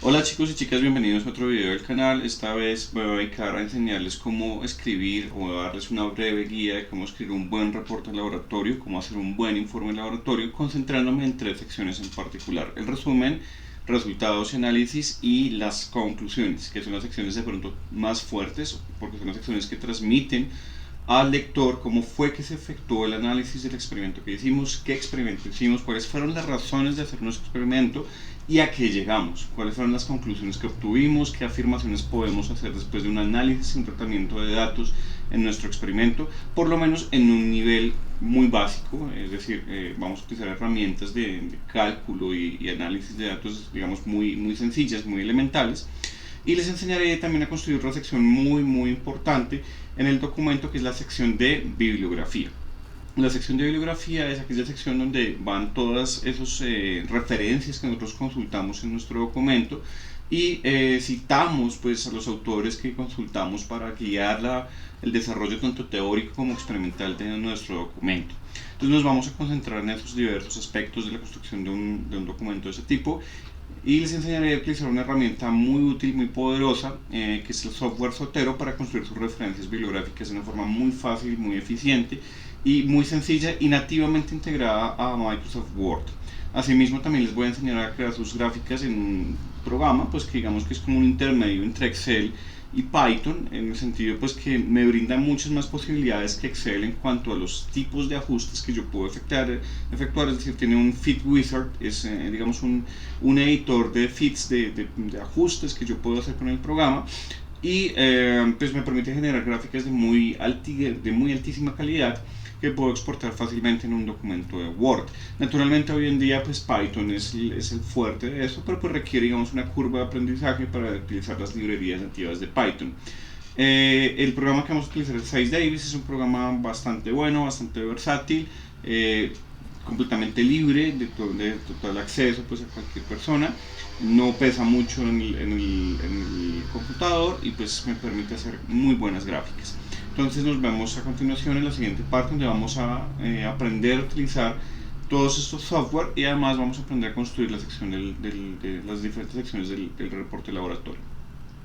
Hola chicos y chicas, bienvenidos a otro video del canal. Esta vez me voy a dedicar a enseñarles cómo escribir o a darles una breve guía de cómo escribir un buen reporte de laboratorio, cómo hacer un buen informe de laboratorio, concentrándome en tres secciones en particular: el resumen, resultados y análisis, y las conclusiones, que son las secciones de pronto más fuertes, porque son las secciones que transmiten al lector cómo fue que se efectuó el análisis del experimento que hicimos, qué experimento hicimos, cuáles fueron las razones de hacer nuestro experimento y a qué llegamos, cuáles fueron las conclusiones que obtuvimos, qué afirmaciones podemos hacer después de un análisis y un tratamiento de datos en nuestro experimento, por lo menos en un nivel muy básico. Es decir, vamos a utilizar herramientas de cálculo y análisis de datos, digamos, muy sencillas, muy elementales. Y les enseñaré también a construir otra sección muy importante en el documento, que es la sección de bibliografía. La sección de bibliografía es aquella sección donde van todas esas referencias que nosotros consultamos en nuestro documento y citamos pues a los autores que consultamos para guiar el desarrollo tanto teórico como experimental de nuestro documento. Entonces nos vamos a concentrar en esos diversos aspectos de la construcción de un documento de ese tipo, y les enseñaré a utilizar una herramienta muy útil, muy poderosa, que es el software Zotero, para construir sus referencias bibliográficas de una forma muy fácil, muy eficiente y muy sencilla y nativamente integrada a Microsoft Word. Asimismo, también les voy a enseñar a crear sus gráficas en un programa pues que digamos que es como un intermedio entre Excel y Python, en el sentido pues que me brinda muchas más posibilidades que Excel en cuanto a los tipos de ajustes que yo puedo efectuar. Es decir, tiene un fit wizard, es digamos un editor de fits, de ajustes que yo puedo hacer con el programa, y pues me permite generar gráficas de muy altísima calidad que puedo exportar fácilmente en un documento de Word. Naturalmente hoy en día pues Python es el fuerte de eso, pero pues requiere digamos una curva de aprendizaje para utilizar las librerías nativas de Python. El programa que vamos a utilizar es Size Davis, es un programa bastante bueno, bastante versátil, completamente libre de total acceso pues a cualquier persona. No pesa mucho en el computador y pues me permite hacer muy buenas gráficas. Entonces nos vemos a continuación en la siguiente parte, donde vamos a aprender a utilizar todos estos software, y además vamos a aprender a construir la sección de las diferentes secciones del reporte laboratorio.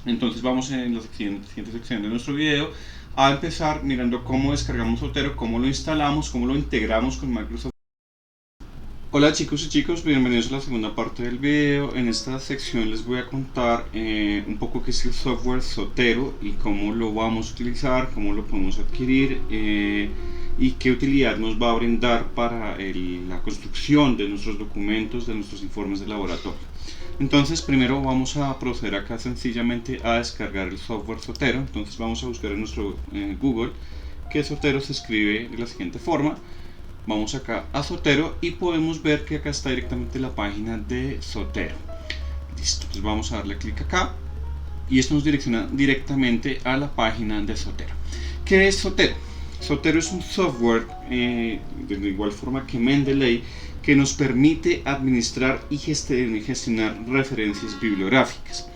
Entonces vamos en la siguiente sección de nuestro video a empezar mirando cómo descargamos Zotero, cómo lo instalamos, cómo lo integramos con Microsoft. Hola chicos y chicos, bienvenidos a la segunda parte del video. En esta sección les voy a contar un poco qué es el software Zotero y cómo lo vamos a utilizar, cómo lo podemos adquirir, y qué utilidad nos va a brindar para la construcción de nuestros documentos, de nuestros informes de laboratorio. Entonces primero vamos a proceder acá sencillamente a descargar el software Zotero. Entonces vamos a buscar en nuestro Google que Zotero se escribe de la siguiente forma. Vamos acá a Zotero y podemos ver que acá está directamente la página de Zotero. Listo, entonces vamos a darle clic acá y esto nos direcciona directamente a la página de Zotero. ¿Qué es Zotero? Zotero es un software, de igual forma que Mendeley, que nos permite administrar y gestionar referencias bibliográficas.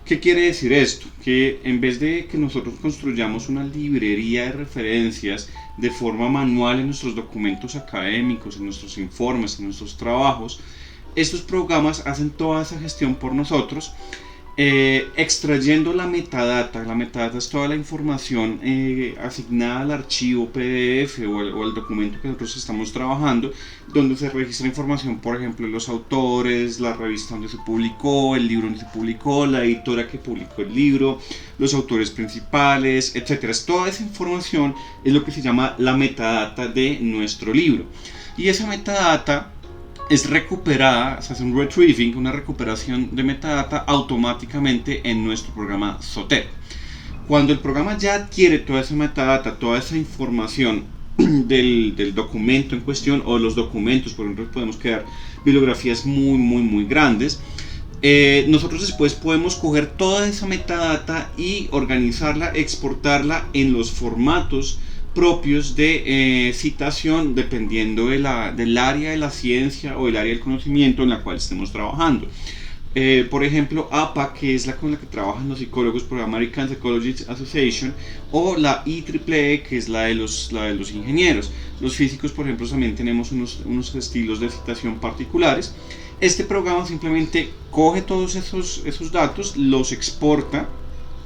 ¿Qué quiere decir esto? Que en vez de que nosotros construyamos una librería de referencias de forma manual en nuestros documentos académicos, en nuestros informes, en nuestros trabajos, estos programas hacen toda esa gestión por nosotros, extrayendo la metadata. La metadata es toda la información asignada al archivo PDF o al documento que nosotros estamos trabajando, donde se registra información, por ejemplo, los autores, la revista donde se publicó, el libro donde se publicó, la editora que publicó el libro, los autores principales, etc. Toda esa información es lo que se llama la metadata de nuestro libro, y esa metadata es recuperada, se hace un retrieving, una recuperación de metadata automáticamente en nuestro programa Zotero. Cuando el programa ya adquiere toda esa metadata, toda esa información del documento en cuestión, o los documentos, por ejemplo, podemos crear bibliografías muy grandes, nosotros después podemos coger toda esa metadata y organizarla, exportarla en los formatos propios de citación, dependiendo del área de la ciencia o del área del conocimiento en la cual estemos trabajando. Por ejemplo, APA, que es la con la que trabajan los psicólogos por la American Psychologists Association, o la IEEE, que es la de los ingenieros. Los físicos, por ejemplo, también tenemos unos estilos de citación particulares. Este programa simplemente coge todos esos datos, los exporta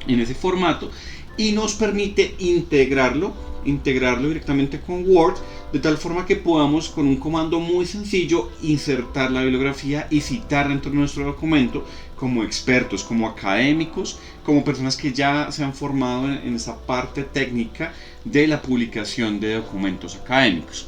en ese formato y nos permite integrarlo directamente con Word, de tal forma que podamos con un comando muy sencillo insertar la bibliografía y citar dentro de nuestro documento como expertos, como académicos, como personas que ya se han formado en esa parte técnica de la publicación de documentos académicos.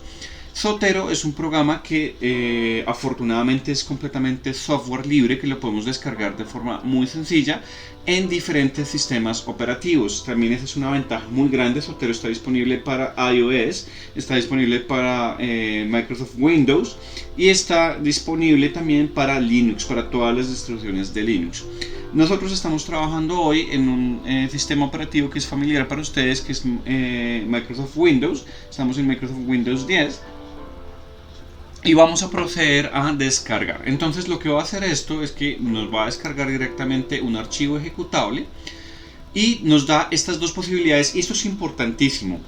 Zotero es un programa que afortunadamente es completamente software libre, que lo podemos descargar de forma muy sencilla en diferentes sistemas operativos. También esa es una ventaja muy grande. Zotero está disponible para iOS, está disponible para Microsoft Windows y está disponible también para Linux, para todas las distribuciones de Linux. Nosotros estamos trabajando hoy en un sistema operativo que es familiar para ustedes, que es Microsoft Windows. Estamos en Microsoft Windows 10. Y vamos a proceder a descargar. Entonces lo que va a hacer esto es que nos va a descargar directamente un archivo ejecutable y nos da estas dos posibilidades. Y esto es importantísimo.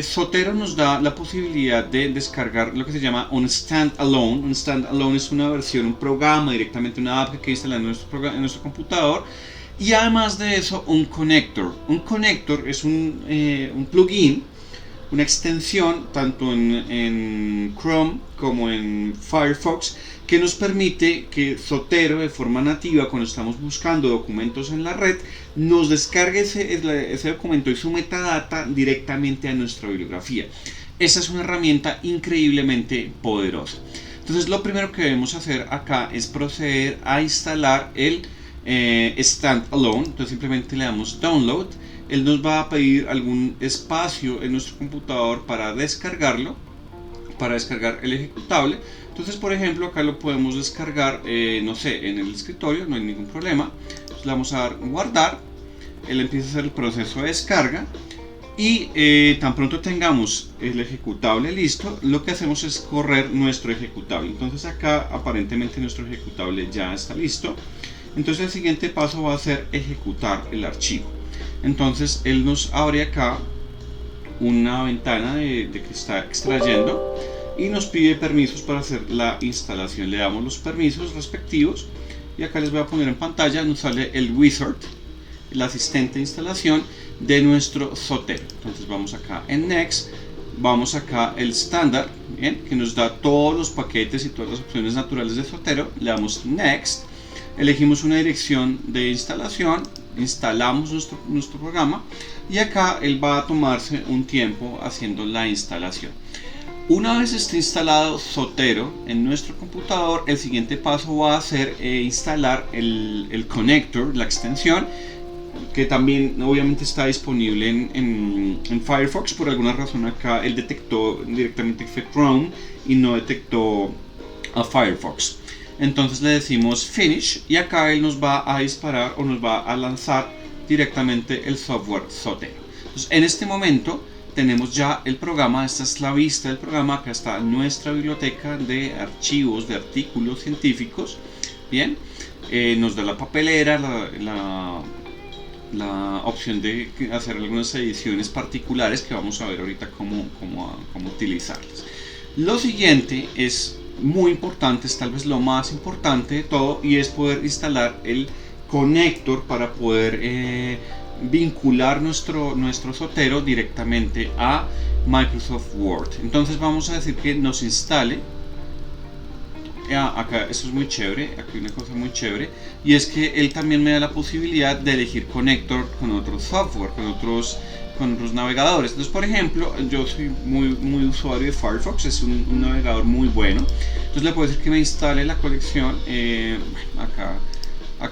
Zotero nos da la posibilidad de descargar lo que se llama un standalone. Un standalone es una versión, un programa, directamente una app que instala en nuestro computador. Y además de eso, un connector. Un connector es un plugin, una extensión tanto en Chrome como en Firefox, que nos permite que Zotero de forma nativa, cuando estamos buscando documentos en la red, nos descargue ese documento y su metadata directamente a nuestra bibliografía. Esa es una herramienta increíblemente poderosa. Entonces lo primero que debemos hacer acá es proceder a instalar el standalone. Entonces simplemente le damos download. Él nos va a pedir algún espacio en nuestro computador para descargarlo, para descargar el ejecutable. Entonces, por ejemplo, acá lo podemos descargar, no sé, en el escritorio, no hay ningún problema. Entonces, le vamos a dar guardar. Él empieza a hacer el proceso de descarga y tan pronto tengamos el ejecutable listo, lo que hacemos es correr nuestro ejecutable. Entonces acá aparentemente nuestro ejecutable ya está listo. Entonces el siguiente paso va a ser ejecutar el archivo. Entonces él nos abre acá una ventana de que está extrayendo y nos pide permisos para hacer la instalación. Le damos los permisos respectivos y acá les voy a poner en pantalla, nos sale el wizard, el asistente de instalación de nuestro Zotero. Entonces vamos acá en Next, vamos acá el estándar, que nos da todos los paquetes y todas las opciones naturales de Zotero. Le damos Next, elegimos una dirección de instalación, instalamos nuestro programa y acá él va a tomarse un tiempo haciendo la instalación. Una vez esté instalado Zotero en nuestro computador, el siguiente paso va a ser instalar el connector, la extensión, que también obviamente está disponible en Firefox. Por alguna razón acá él detectó directamente que fue Chrome y no detectó a Firefox. Entonces le decimos finish y acá él nos va a disparar o nos va a lanzar directamente el software Zotero. Entonces en este momento tenemos ya el programa. Esta es la vista del programa. Acá está nuestra biblioteca de archivos, de artículos científicos. Bien, nos da la papelera, la opción de hacer algunas ediciones particulares que vamos a ver ahorita cómo utilizarlas. Lo siguiente es muy importante, es tal vez lo más importante de todo, y es poder instalar el connector para poder vincular nuestro Zotero directamente a Microsoft Word. Entonces vamos a decir que nos instale. Acá esto es muy chévere, aquí hay una cosa muy chévere, y es que él también me da la posibilidad de elegir connector con otro software, con otros navegadores. Entonces, por ejemplo, yo soy muy usuario de Firefox, es un navegador muy bueno. Entonces le puedo decir que me instale la colección. Acá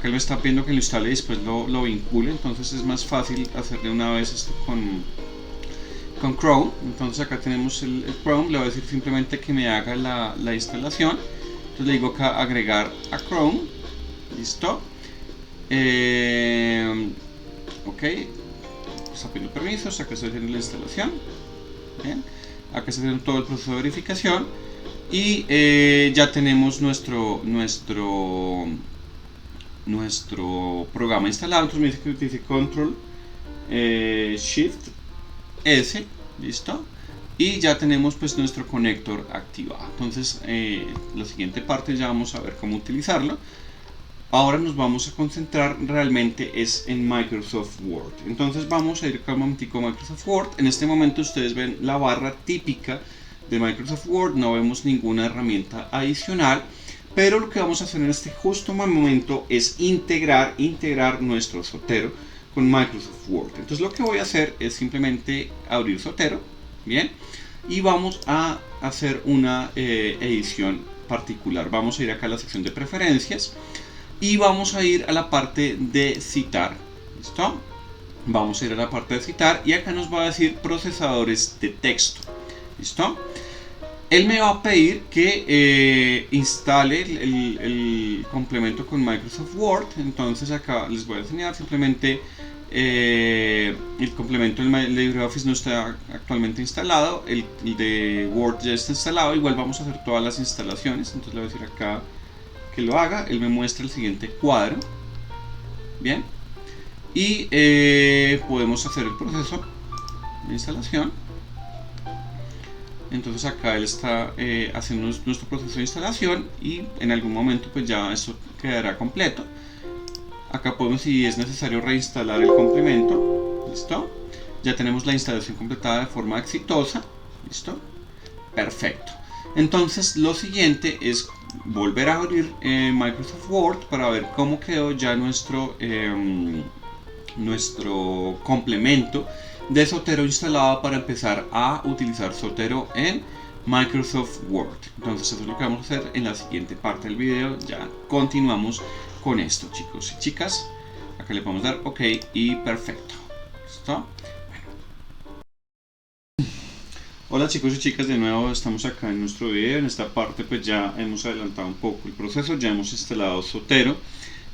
él me está pidiendo que lo instale y después lo vincule. Entonces es más fácil hacerle una vez esto con Chrome. Entonces acá tenemos el Chrome. Le voy a decir simplemente que me haga la instalación. Entonces le digo acá agregar a Chrome. Listo. Ok. Está pidiendo permisos. Acá estoy haciendo la instalación. Bien. Acá está haciendo todo el proceso de verificación. Y ya tenemos nuestro programa instalado. Entonces me dice que utilice Control Shift S. Listo. y ya tenemos pues nuestro conector activado. Entonces la siguiente parte ya vamos a ver cómo utilizarlo. Ahora nos vamos a concentrar realmente es en Microsoft Word. Entonces vamos a ir acá un momentico a Microsoft Word. En este momento ustedes ven la barra típica de Microsoft Word, no vemos ninguna herramienta adicional, pero lo que vamos a hacer en este justo momento es integrar nuestro Zotero con Microsoft Word. Entonces lo que voy a hacer es simplemente abrir Zotero, bien, y vamos a hacer una edición particular. Vamos a ir acá a la sección de preferencias y vamos a ir a la parte de citar. ¿Listo? Vamos a ir a la parte de citar y acá nos va a decir procesadores de texto. ¿Listo? Él me va a pedir que instale el complemento con Microsoft Word. Entonces acá les voy a enseñar simplemente el complemento del LibreOffice no está actualmente instalado, el de Word ya está instalado. Igual vamos a hacer todas las instalaciones, entonces le voy a decir acá que lo haga. Él me muestra el siguiente cuadro, bien, y podemos hacer el proceso de instalación. Entonces acá él está haciendo nuestro proceso de instalación y en algún momento pues ya esto quedará completo. Acá podemos, si es necesario, reinstalar el complemento. ¿Listo? Ya tenemos la instalación completada de forma exitosa. ¿Listo? Perfecto. Entonces lo siguiente es volver a abrir Microsoft Word para ver cómo quedó ya nuestro complemento de Zotero instalado para empezar a utilizar Zotero en Microsoft Word. Entonces eso es lo que vamos a hacer en la siguiente parte del video. Ya continuamos con esto, chicos y chicas. Acá le podemos dar OK y perfecto. ¿Listo? Hola chicos y chicas, de nuevo estamos acá en nuestro video. En esta parte pues ya hemos adelantado un poco el proceso, ya hemos instalado Zotero,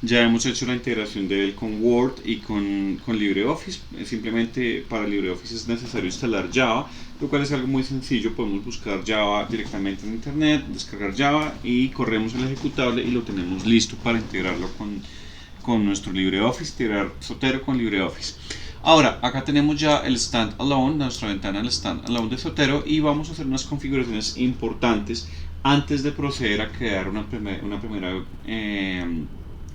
ya hemos hecho la integración de él con Word y con LibreOffice. Simplemente para LibreOffice es necesario instalar Java, lo cual es algo muy sencillo. Podemos buscar Java directamente en internet, descargar Java y corremos el ejecutable y lo tenemos listo para integrarlo con nuestro LibreOffice, integrar Zotero con LibreOffice. Ahora, acá tenemos ya el Standalone, nuestra ventana del Standalone de Zotero, y vamos a hacer unas configuraciones importantes antes de proceder a crear una primera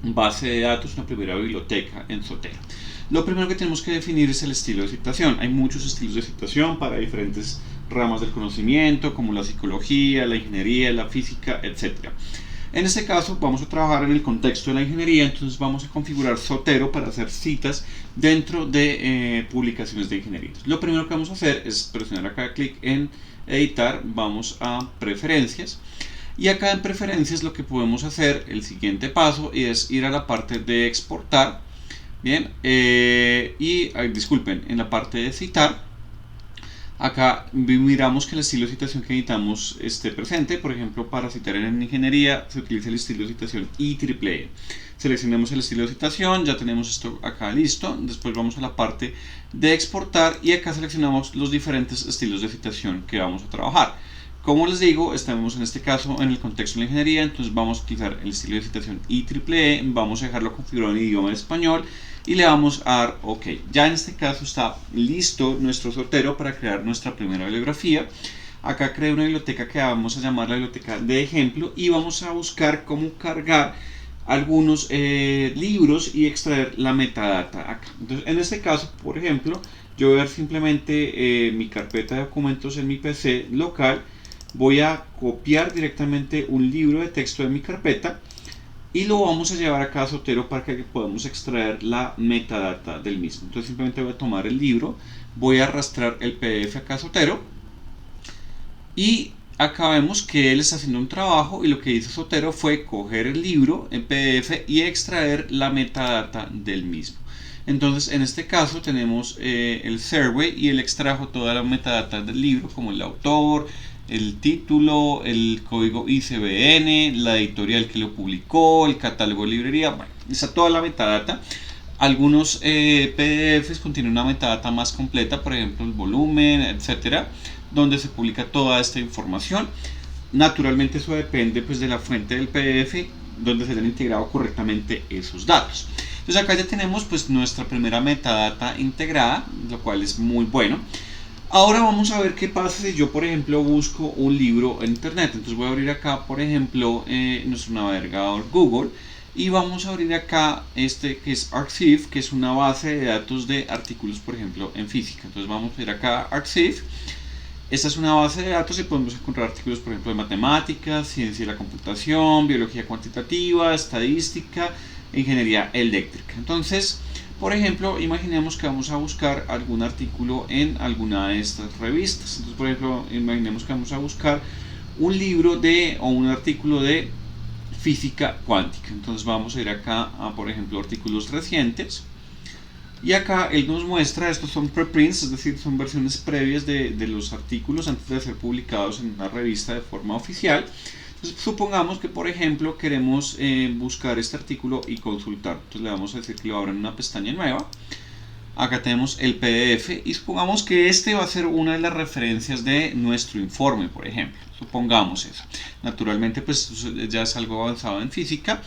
base de datos, una primera biblioteca en Zotero. Lo primero que tenemos que definir es el estilo de citación. Hay muchos estilos de citación para diferentes ramas del conocimiento, como la psicología, la ingeniería, la física, etc. En este caso vamos a trabajar en el contexto de la ingeniería, entonces vamos a configurar Zotero para hacer citas dentro de publicaciones de ingeniería. Lo primero que vamos a hacer es presionar acá clic en editar, vamos a preferencias. Y acá en preferencias lo que podemos hacer, el siguiente paso, es ir a la parte de exportar. Bien, disculpen, en la parte de citar, acá miramos que el estilo de citación que necesitamos esté presente. Por ejemplo, para citar en ingeniería se utiliza el estilo de citación IEEE. Seleccionemos el estilo de citación, ya tenemos esto acá listo. Después vamos a la parte de exportar y acá seleccionamos los diferentes estilos de citación que vamos a trabajar. Como les digo, estamos en este caso en el contexto de la ingeniería, entonces vamos a utilizar el estilo de citación IEEE, vamos a dejarlo configurado en idioma español y le vamos a dar OK. Ya en este caso está listo nuestro Zotero para crear nuestra primera bibliografía. Acá creé una biblioteca que vamos a llamar la biblioteca de ejemplo y vamos a buscar cómo cargar algunos libros y extraer la metadata acá. Entonces, en este caso, por ejemplo, yo voy a ver simplemente mi carpeta de documentos en mi PC local. Voy a copiar directamente un libro de texto de mi carpeta y lo vamos a llevar acá a Zotero para que podamos extraer la metadata del mismo. Entonces simplemente voy a tomar el libro, voy a arrastrar el PDF acá a Zotero y acá vemos que él está haciendo un trabajo y lo que hizo Zotero fue coger el libro en PDF y extraer la metadata del mismo. Entonces en este caso tenemos el Survey y él extrajo toda la metadata del libro, como el autor, el título, el código ISBN, la editorial que lo publicó, el catálogo de librería. Bueno, está toda la metadata. Algunos PDFs contienen una metadata más completa, por ejemplo el volumen, etcétera, donde se publica toda esta información. Naturalmente eso depende pues de la fuente del PDF donde se hayan integrado correctamente esos datos. Entonces acá ya tenemos pues nuestra primera metadata integrada, lo cual es muy bueno. Ahora vamos a ver qué pasa si yo, por ejemplo, busco un libro en internet. Entonces voy a abrir acá, por ejemplo, nuestro navegador Google, y vamos a abrir acá este que es Arxiv, que es una base de datos de artículos, por ejemplo, en física. Entonces vamos a ir acá a Arxiv. Esta es una base de datos y podemos encontrar artículos, por ejemplo, de matemáticas, ciencia de la computación, biología cuantitativa, estadística, ingeniería eléctrica. Entonces, por ejemplo, imaginemos que vamos a buscar algún artículo en alguna de estas revistas. Entonces, por ejemplo, imaginemos que vamos a buscar un libro o un artículo de física cuántica. Entonces vamos a ir acá a, por ejemplo, artículos recientes. Y acá él nos muestra, estos son preprints, es decir, son versiones previas de los artículos antes de ser publicados en una revista de forma oficial. Entonces, supongamos que, por ejemplo, queremos buscar este artículo y consultar. Entonces le vamos a decir que lo abra en una pestaña nueva. Acá tenemos el PDF y supongamos que este va a ser una de las referencias de nuestro informe, por ejemplo. Supongamos eso. Naturalmente, pues ya es algo avanzado en física.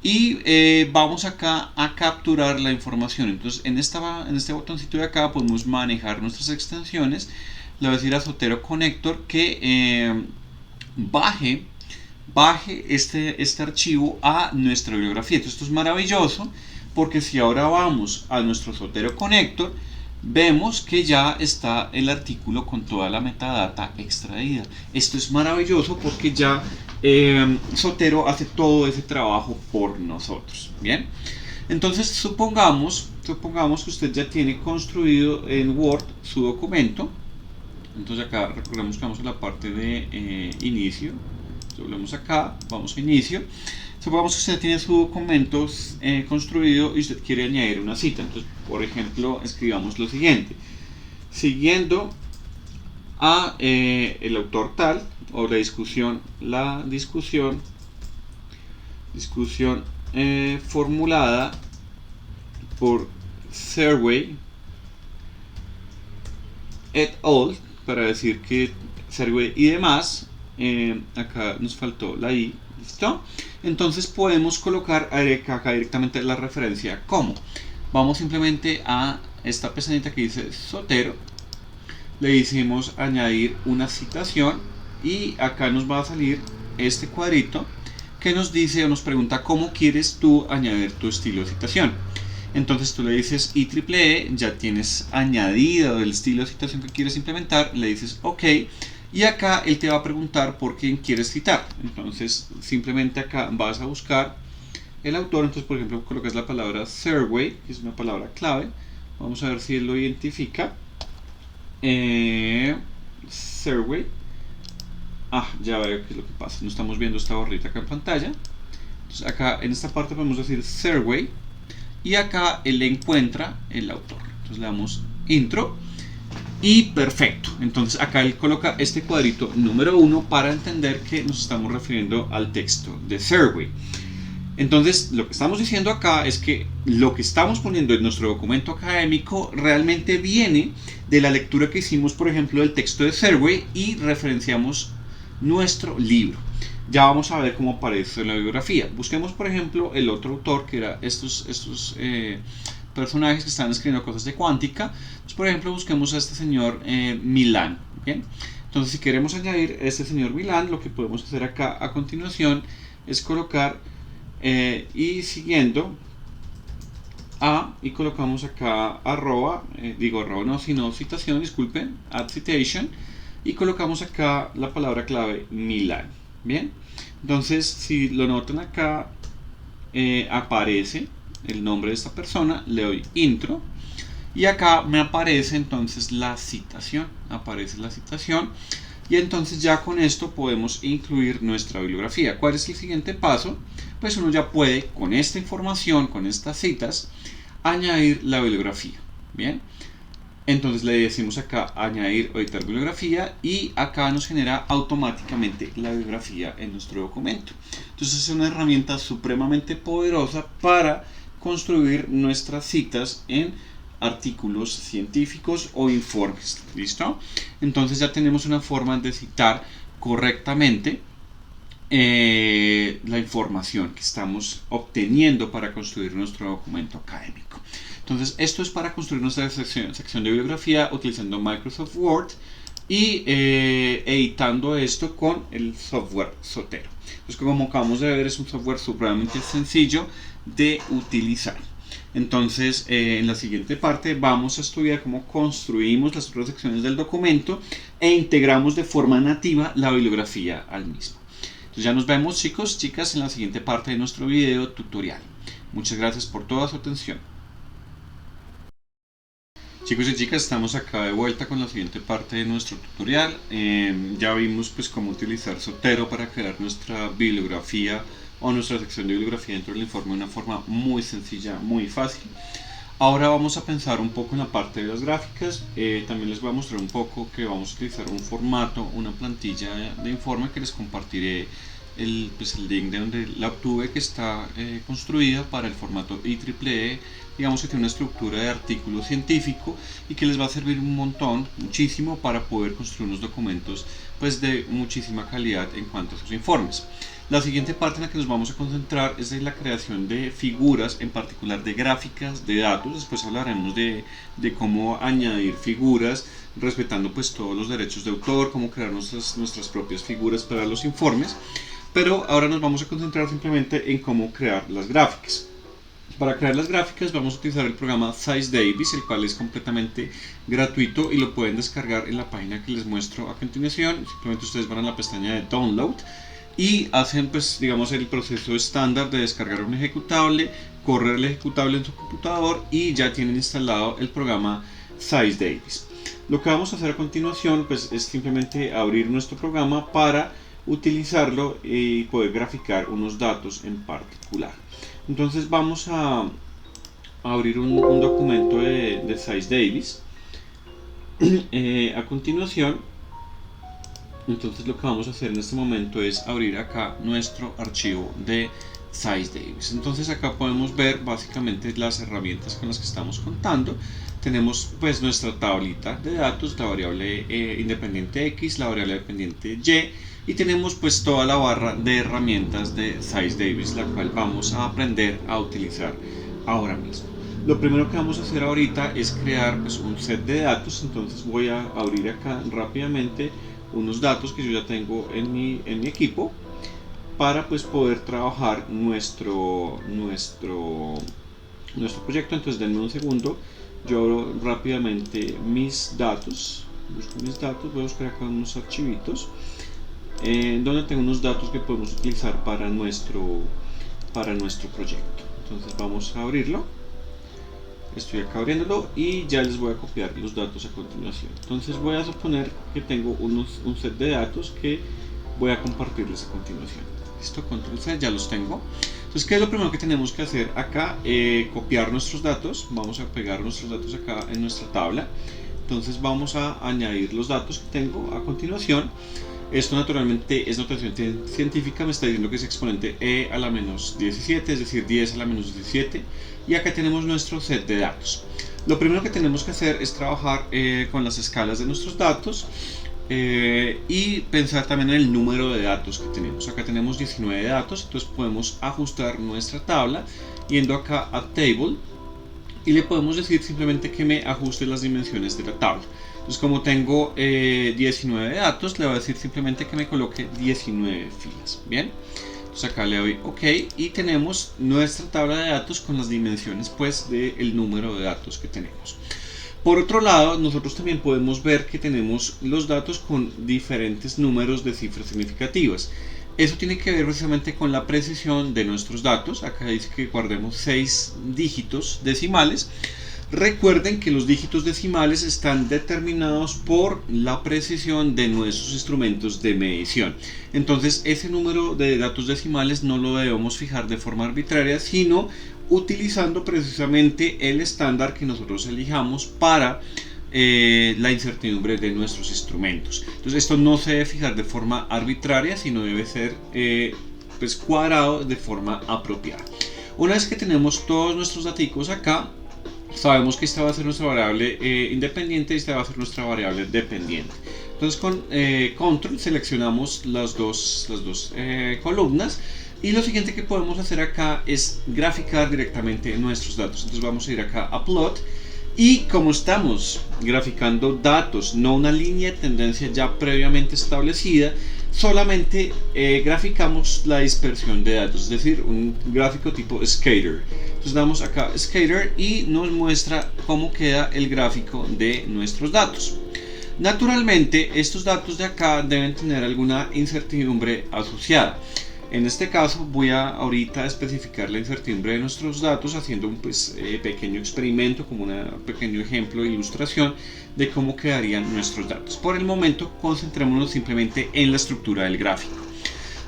Y vamos acá a capturar la información. Entonces en este botoncito de acá podemos manejar nuestras extensiones. Le voy a decir a Zotero Connector que baje este archivo a nuestra bibliografía. Entonces esto es maravilloso porque si ahora vamos a nuestro Zotero Connector, vemos que ya está el artículo con toda la metadata extraída. Esto es maravilloso porque ya Zotero hace todo ese trabajo por nosotros. Bien, entonces supongamos que usted ya tiene construido en Word su documento. Entonces acá recordemos que vamos a la parte de inicio. Volvemos acá, vamos a inicio. Supongamos que usted tiene su documento construido y usted quiere añadir una cita. Entonces, por ejemplo, escribamos lo siguiente: siguiendo a el autor tal, o la discusión formulada por Serway et al, para decir que Serway y demás, acá nos faltó la i, ¿listo? Entonces podemos colocar acá directamente la referencia. ¿Cómo? Vamos simplemente a esta pestañita que dice Zotero, le decimos añadir una citación y acá nos va a salir este cuadrito que nos dice o nos pregunta cómo quieres tú añadir tu estilo de citación. Entonces tú le dices IEEE, ya tienes añadido el estilo de citación que quieres implementar, le dices OK. Y acá él te va a preguntar por quién quieres citar. Entonces simplemente acá vas a buscar el autor. Entonces, por ejemplo, colocas la palabra Serway, que es una palabra clave. Vamos a ver si él lo identifica. Serway. Ya veo qué es lo que pasa. No estamos viendo esta barrita acá en pantalla. Entonces acá en esta parte podemos decir Serway. Y acá él encuentra el autor. Entonces le damos intro. Y perfecto, entonces acá él coloca este cuadrito número 1 para entender que nos estamos refiriendo al texto de Serway. Entonces lo que estamos diciendo acá es que lo que estamos poniendo en nuestro documento académico realmente viene de la lectura que hicimos, por ejemplo, del texto de Serway y referenciamos nuestro libro. Ya vamos a ver cómo aparece en la bibliografía. Busquemos, por ejemplo, el otro autor, que era estos personajes que están escribiendo cosas de cuántica. Entonces, por ejemplo, busquemos a este señor Milán. ¿Bien? Entonces, si queremos añadir a este señor Milán, lo que podemos hacer acá a continuación es colocar y siguiendo a, y colocamos acá arroba, no, sino citación, disculpen, add citation, y colocamos acá la palabra clave Milán. Bien, entonces si lo notan acá aparece el nombre de esta persona, le doy intro y acá me aparece entonces la citación, y entonces ya con esto podemos incluir nuestra bibliografía. ¿Cuál es el siguiente paso? Pues uno ya puede, con esta información, con estas citas, añadir la bibliografía. Bien, entonces le decimos acá añadir o editar bibliografía y acá nos genera automáticamente la bibliografía en nuestro documento. Entonces es una herramienta supremamente poderosa para construir nuestras citas en artículos científicos o informes. ¿Listo? Entonces ya tenemos una forma de citar correctamente la información que estamos obteniendo para construir nuestro documento académico. Entonces, esto es para construir nuestra sección de bibliografía utilizando Microsoft Word y editando esto con el software Zotero. Entonces, como acabamos de ver, es un software supremamente sencillo de utilizar. Entonces, en la siguiente parte vamos a estudiar cómo construimos las otras secciones del documento e integramos de forma nativa la bibliografía al mismo. Entonces, ya nos vemos, chicos, chicas, en la siguiente parte de nuestro video tutorial. Muchas gracias por toda su atención. Chicos y chicas, estamos acá de vuelta con la siguiente parte de nuestro tutorial. Ya vimos pues cómo utilizar Zotero para crear nuestra bibliografía o nuestra sección de bibliografía dentro del informe de una forma muy sencilla, muy fácil. Ahora vamos a pensar un poco en la parte de las gráficas. También les voy a mostrar un poco que vamos a utilizar un formato, una plantilla de informe que les compartiré el link de donde la obtuve, que está construida para el formato IEEE. Digamos que tiene una estructura de artículo científico y que les va a servir un montón, muchísimo, para poder construir unos documentos pues de muchísima calidad en cuanto a sus informes. La siguiente parte en la que nos vamos a concentrar es en la creación de figuras, en particular de gráficas, de datos. Después hablaremos de cómo añadir figuras respetando pues todos los derechos de autor, cómo crear nuestras propias figuras para los informes. Pero ahora nos vamos a concentrar simplemente en cómo crear las gráficas. Para crear las gráficas vamos a utilizar el programa Ziff Davis, el cual es completamente gratuito y lo pueden descargar en la página que les muestro a continuación. Simplemente ustedes van a la pestaña de Download y hacen pues digamos el proceso estándar de descargar un ejecutable, correr el ejecutable en su computador y ya tienen instalado el programa Ziff Davis. Lo que vamos a hacer a continuación pues es simplemente abrir nuestro programa para utilizarlo y poder graficar unos datos en particular. Entonces vamos a abrir un documento de Ziff Davis. A continuación, entonces lo que vamos a hacer en este momento es abrir acá nuestro archivo de Ziff Davis. Entonces acá podemos ver básicamente las herramientas con las que estamos contando. Tenemos pues nuestra tablita de datos, la variable independiente X, la variable dependiente Y, y tenemos pues toda la barra de herramientas de Ziff Davis, la cual vamos a aprender a utilizar ahora mismo. Lo primero que vamos a hacer ahorita es crear pues un set de datos. Entonces voy a abrir acá rápidamente unos datos que yo ya tengo en mi equipo para pues poder trabajar nuestro proyecto. Entonces denme un segundo, yo abro rápidamente mis datos, busco mis datos, voy a buscar acá unos archivitos donde tengo unos datos que podemos utilizar para nuestro proyecto. Entonces vamos a abrirlo, estoy acá abriéndolo y ya les voy a copiar los datos a continuación. Entonces voy a suponer que tengo un set de datos que voy a compartirles a continuación. Listo, control C, ya los tengo. Entonces, ¿qué es lo primero que tenemos que hacer acá? Copiar nuestros datos. Vamos a pegar nuestros datos acá en nuestra tabla. Entonces vamos a añadir los datos que tengo a continuación. Esto naturalmente es notación científica, me está diciendo que es exponente e a la menos 17, es decir 10 a la menos 17, y acá tenemos nuestro set de datos. Lo primero que tenemos que hacer es trabajar con las escalas de nuestros datos y pensar también en el número de datos que tenemos. Acá tenemos 19 datos, entonces podemos ajustar nuestra tabla yendo acá a Table y le podemos decir simplemente que me ajuste las dimensiones de la tabla. Entonces, como tengo 19 datos, le voy a decir simplemente que me coloque 19 filas. Bien, entonces acá le doy OK y tenemos nuestra tabla de datos con las dimensiones pues del número de datos que tenemos. Por otro lado, nosotros también podemos ver que tenemos los datos con diferentes números de cifras significativas. Eso tiene que ver precisamente con la precisión de nuestros datos. Acá dice que guardemos 6 dígitos decimales. Recuerden que los dígitos decimales están determinados por la precisión de nuestros instrumentos de medición. Entonces, ese número de datos decimales no lo debemos fijar de forma arbitraria, sino utilizando precisamente el estándar que nosotros elijamos para la incertidumbre de nuestros instrumentos. Entonces, esto no se debe fijar de forma arbitraria, sino debe ser pues cuadrado de forma apropiada. Una vez que tenemos todos nuestros datos acá, sabemos que esta va a ser nuestra variable independiente y esta va a ser nuestra variable dependiente. Entonces con control seleccionamos las dos columnas, y lo siguiente que podemos hacer acá es graficar directamente nuestros datos. Entonces vamos a ir acá a plot, y como estamos graficando datos, no una línea de tendencia ya previamente establecida, solamente graficamos la dispersión de datos, es decir, un gráfico tipo scatter. Entonces damos acá scatter y nos muestra cómo queda el gráfico de nuestros datos. Naturalmente, estos datos de acá deben tener alguna incertidumbre asociada. En este caso voy a ahorita especificar la incertidumbre de nuestros datos haciendo un pequeño experimento, como un pequeño ejemplo de ilustración de cómo quedarían nuestros datos. Por el momento concentrémonos simplemente en la estructura del gráfico.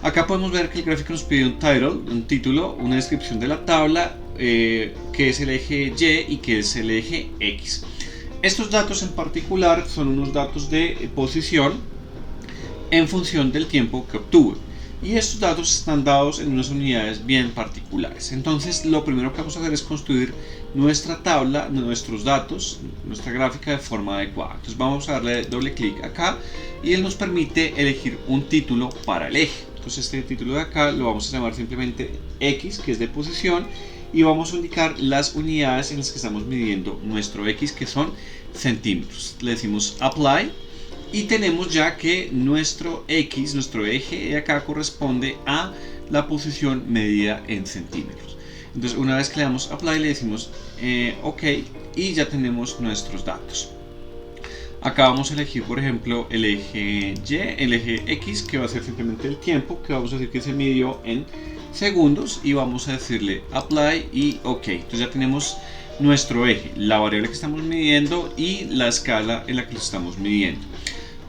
Acá podemos ver que el gráfico nos pide un title, un título, una descripción de la tabla, que es el eje Y y que es el eje X. Estos datos en particular son unos datos de posición en función del tiempo que obtuve. Y estos datos están dados en unas unidades bien particulares. Entonces lo primero que vamos a hacer es construir nuestra tabla, nuestros datos, nuestra gráfica de forma adecuada. Entonces vamos a darle doble clic acá y él nos permite elegir un título para el eje. Entonces este título de acá lo vamos a llamar simplemente X, que es de posición, y vamos a indicar las unidades en las que estamos midiendo nuestro X, que son centímetros. Le decimos apply. Y tenemos ya que nuestro X, nuestro eje de acá, corresponde a la posición medida en centímetros. Entonces una vez que le damos apply le decimos OK, y ya tenemos nuestros datos. Acá vamos a elegir por ejemplo el eje Y, el eje X, que va a ser simplemente el tiempo, que vamos a decir que se midió en segundos, y vamos a decirle apply y OK. Entonces ya tenemos nuestro eje, la variable que estamos midiendo y la escala en la que lo estamos midiendo.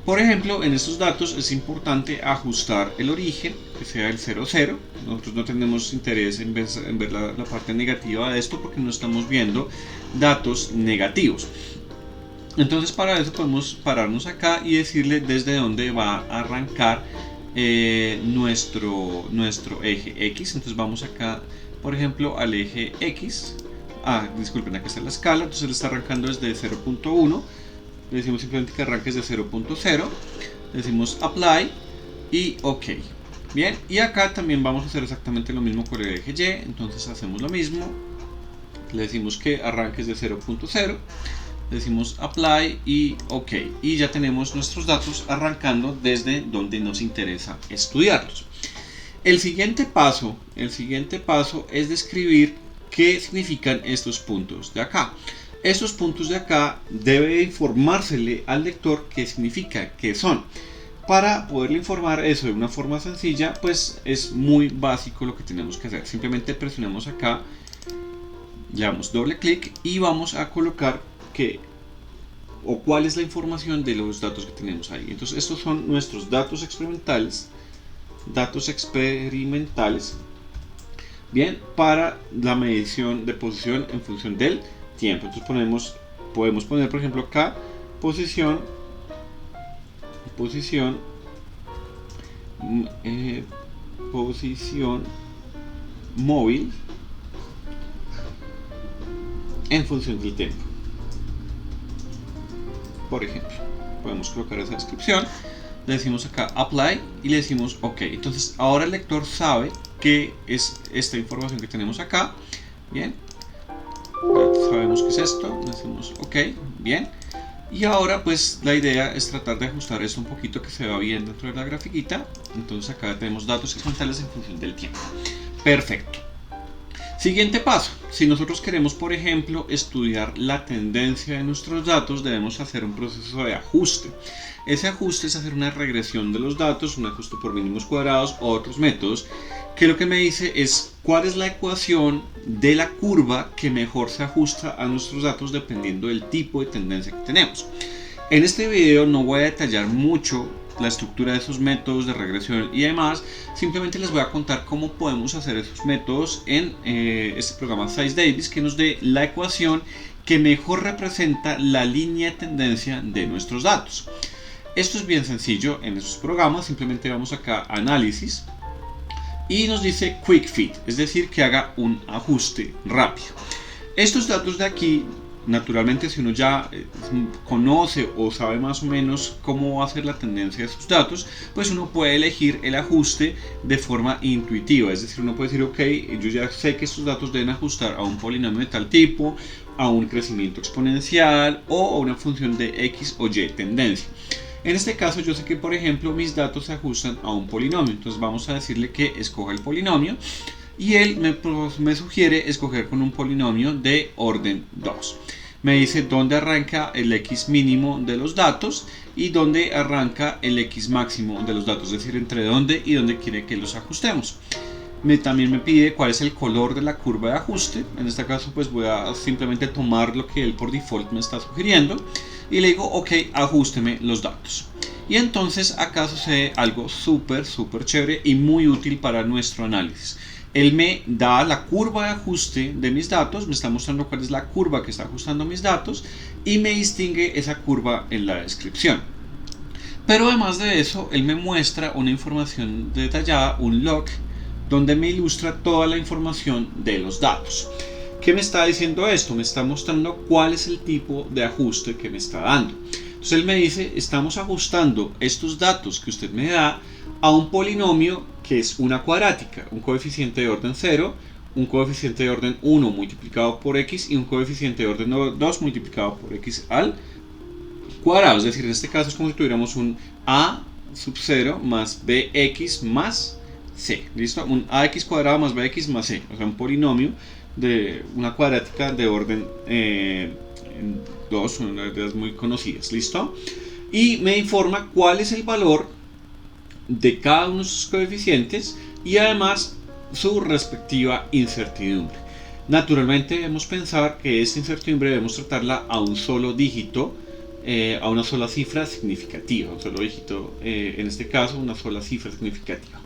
Por ejemplo, en estos datos es importante ajustar el origen, que sea el 0, 0. Nosotros no tenemos interés en ver la parte negativa de esto, porque no estamos viendo datos negativos. Entonces para eso podemos pararnos acá y decirle desde dónde va a arrancar nuestro eje X. Entonces vamos acá, por ejemplo, al eje X. Disculpen, acá está la escala. Entonces le está arrancando desde 0.1. Le decimos simplemente que arranque desde 0.0, le decimos apply y OK. Bien, y acá también vamos a hacer exactamente lo mismo con el eje Y. Entonces hacemos lo mismo, le decimos que arranque desde 0.0, le decimos apply y OK, y ya tenemos nuestros datos arrancando desde donde nos interesa estudiarlos. El siguiente paso es describir qué significan estos puntos de acá. Estos puntos de acá debe informársele al lector qué significa, qué son. Para poderle informar eso de una forma sencilla, pues es muy básico lo que tenemos que hacer. Simplemente presionamos acá, le damos doble clic y vamos a colocar cuál es la información de los datos que tenemos ahí. Entonces estos son nuestros datos experimentales. Bien, para la medición de posición en función del tiempo. Entonces podemos poner por ejemplo acá posición móvil en función del tiempo. Por ejemplo, podemos colocar esa descripción, le decimos acá apply y le decimos OK. Entonces ahora el lector sabe qué es esta información que tenemos acá. Bien, sabemos qué es esto, le decimos OK, bien. Y ahora pues la idea es tratar de ajustar esto un poquito, que se va bien dentro de la grafiquita. Entonces acá tenemos datos experimentales en función del tiempo. Perfecto. Siguiente paso, si nosotros queremos por ejemplo estudiar la tendencia de nuestros datos, debemos hacer un proceso de ajuste. Ese ajuste es hacer una regresión de los datos, un ajuste por mínimos cuadrados o otros métodos, que lo que me dice es cuál es la ecuación de la curva que mejor se ajusta a nuestros datos dependiendo del tipo de tendencia que tenemos. En este video no voy a detallar mucho la estructura de esos métodos de regresión y demás, simplemente les voy a contar cómo podemos hacer esos métodos en este programa Zeiss Davis, que nos dé la ecuación que mejor representa la línea de tendencia de nuestros datos. Esto es bien sencillo en esos programas, simplemente vamos acá a análisis y nos dice Quick Fit, es decir, que haga un ajuste rápido. Estos datos de aquí Naturalmente, si uno ya conoce o sabe más o menos cómo va a ser la tendencia de sus datos, pues uno puede elegir el ajuste de forma intuitiva. Es decir, uno puede decir, ok, yo ya sé que estos datos deben ajustar a un polinomio de tal tipo, a un crecimiento exponencial o a una función de X o Y tendencia. En este caso yo sé que, por ejemplo, mis datos se ajustan a un polinomio. Entonces vamos a decirle que escoja el polinomio. Y él me sugiere escoger con un polinomio de orden 2. Me dice dónde arranca el x mínimo de los datos y dónde arranca el x máximo de los datos, es decir, entre dónde y dónde quiere que los ajustemos. También me pide cuál es el color de la curva de ajuste. En este caso pues voy a simplemente tomar lo que él por default me está sugiriendo y le digo ok, ajústeme los datos. Y entonces acá sucede algo súper chévere y muy útil para nuestro análisis. Él me da la curva de ajuste de mis datos, me está mostrando cuál es la curva que está ajustando mis datos y me distingue esa curva en la descripción. Pero además de eso, él me muestra una información detallada, un log, donde me ilustra toda la información de los datos. ¿Qué me está diciendo esto? Me está mostrando cuál es el tipo de ajuste que me está dando. Entonces él me dice, estamos ajustando estos datos que usted me da a un polinomio que es una cuadrática, un coeficiente de orden 0, un coeficiente de orden 1 multiplicado por x y un coeficiente de orden 2 multiplicado por x al cuadrado. Es decir, en este caso es como si tuviéramos un a sub 0 más bx más c. ¿Listo? Un ax cuadrado más bx más c. O sea, un polinomio de una cuadrática de orden 2, una de las muy conocidas. ¿Listo? Y me informa cuál es el valor de cada uno de sus coeficientes y además su respectiva incertidumbre. Naturalmente debemos pensar que esta incertidumbre debemos tratarla a un solo dígito, a una sola cifra significativa, un solo dígito, en este caso una sola cifra significativa.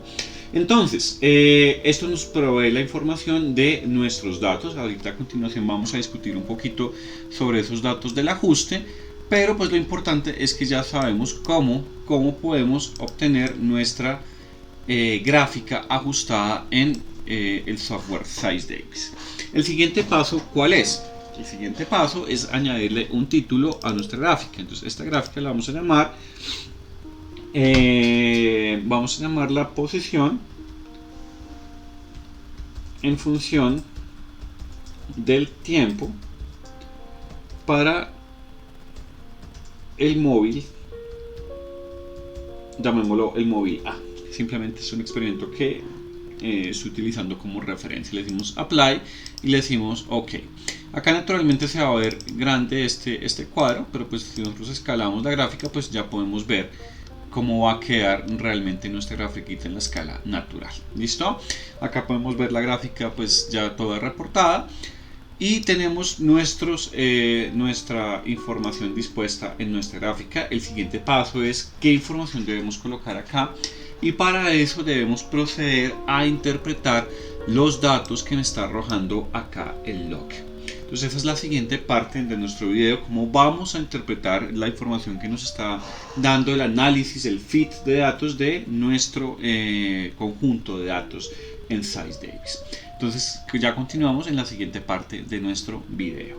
Entonces, esto nos provee la información de nuestros datos. Ahorita a continuación vamos a discutir un poquito sobre esos datos del ajuste. Pero pues lo importante es que ya sabemos cómo podemos obtener nuestra gráfica ajustada en el software SizeDX. El siguiente paso, ¿cuál es? El siguiente paso es añadirle un título a nuestra gráfica. Entonces esta gráfica la vamos a llamar la posición en función del tiempo para el móvil, llamémoslo el móvil A. Simplemente es un experimento que estoy utilizando como referencia. Le decimos apply y le decimos ok. Acá naturalmente se va a ver grande este cuadro, pero pues si nosotros escalamos la gráfica pues ya podemos ver cómo va a quedar realmente nuestra grafiquita en la escala natural. ¿Listo? Acá podemos ver la gráfica pues ya toda reportada. Y tenemos nuestra información dispuesta en nuestra gráfica. El siguiente paso es qué información debemos colocar acá. Y para eso debemos proceder a interpretar los datos que me está arrojando acá el log. Entonces esa es la siguiente parte de nuestro video, cómo vamos a interpretar la información que nos está dando el análisis, el fit de datos de nuestro conjunto de datos en SizeDX. Entonces ya continuamos en la siguiente parte de nuestro video.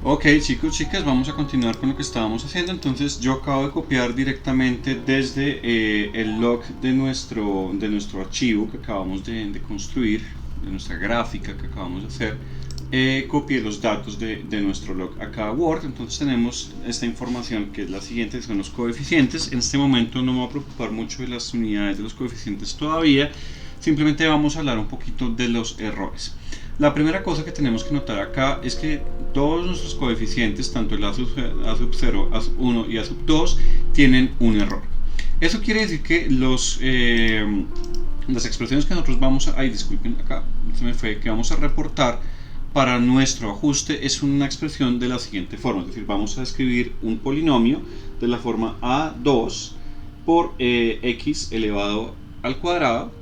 Ok chicos, chicas, vamos a continuar con lo que estábamos haciendo. Entonces yo acabo de copiar directamente desde el log de nuestro archivo que acabamos de construir, de nuestra gráfica que acabamos de hacer. Copié los datos de nuestro log acá a Word. Entonces tenemos esta información que es la siguiente, son los coeficientes. En este momento no me voy a preocupar mucho de las unidades de los coeficientes todavía. Simplemente vamos a hablar un poquito de los errores. La primera cosa que tenemos que notar acá es que todos nuestros coeficientes, tanto el a sub 0, a sub 1 y a sub 2, tienen un error. Eso quiere decir que las expresiones que nosotros vamos a... disculpen, acá se me fue, que vamos a reportar para nuestro ajuste es una expresión de la siguiente forma. Es decir, vamos a escribir un polinomio de la forma a2 por x elevado al cuadrado.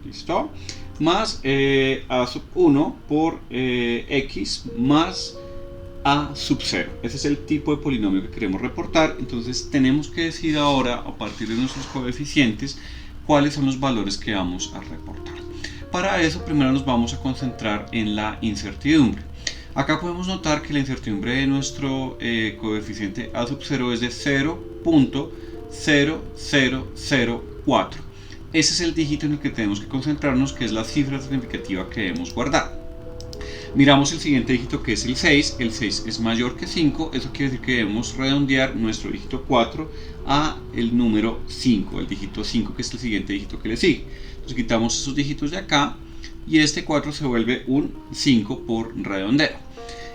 ¿Listo? Más a sub 1 por x más a sub 0. Ese es el tipo de polinomio que queremos reportar. Entonces tenemos que decir ahora, a partir de nuestros coeficientes, cuáles son los valores que vamos a reportar. Para eso primero nos vamos a concentrar en la incertidumbre. Acá podemos notar que la incertidumbre de nuestro coeficiente A sub 0 es de 0.0004. Ese es el dígito en el que tenemos que concentrarnos, que es la cifra significativa que debemos guardar. Miramos el siguiente dígito, que es el 6. El 6 es mayor que 5. Eso quiere decir que debemos redondear nuestro dígito 4 a el número 5, el dígito 5, que es el siguiente dígito que le sigue. Entonces quitamos esos dígitos de acá y este 4 se vuelve un 5 por redondeo.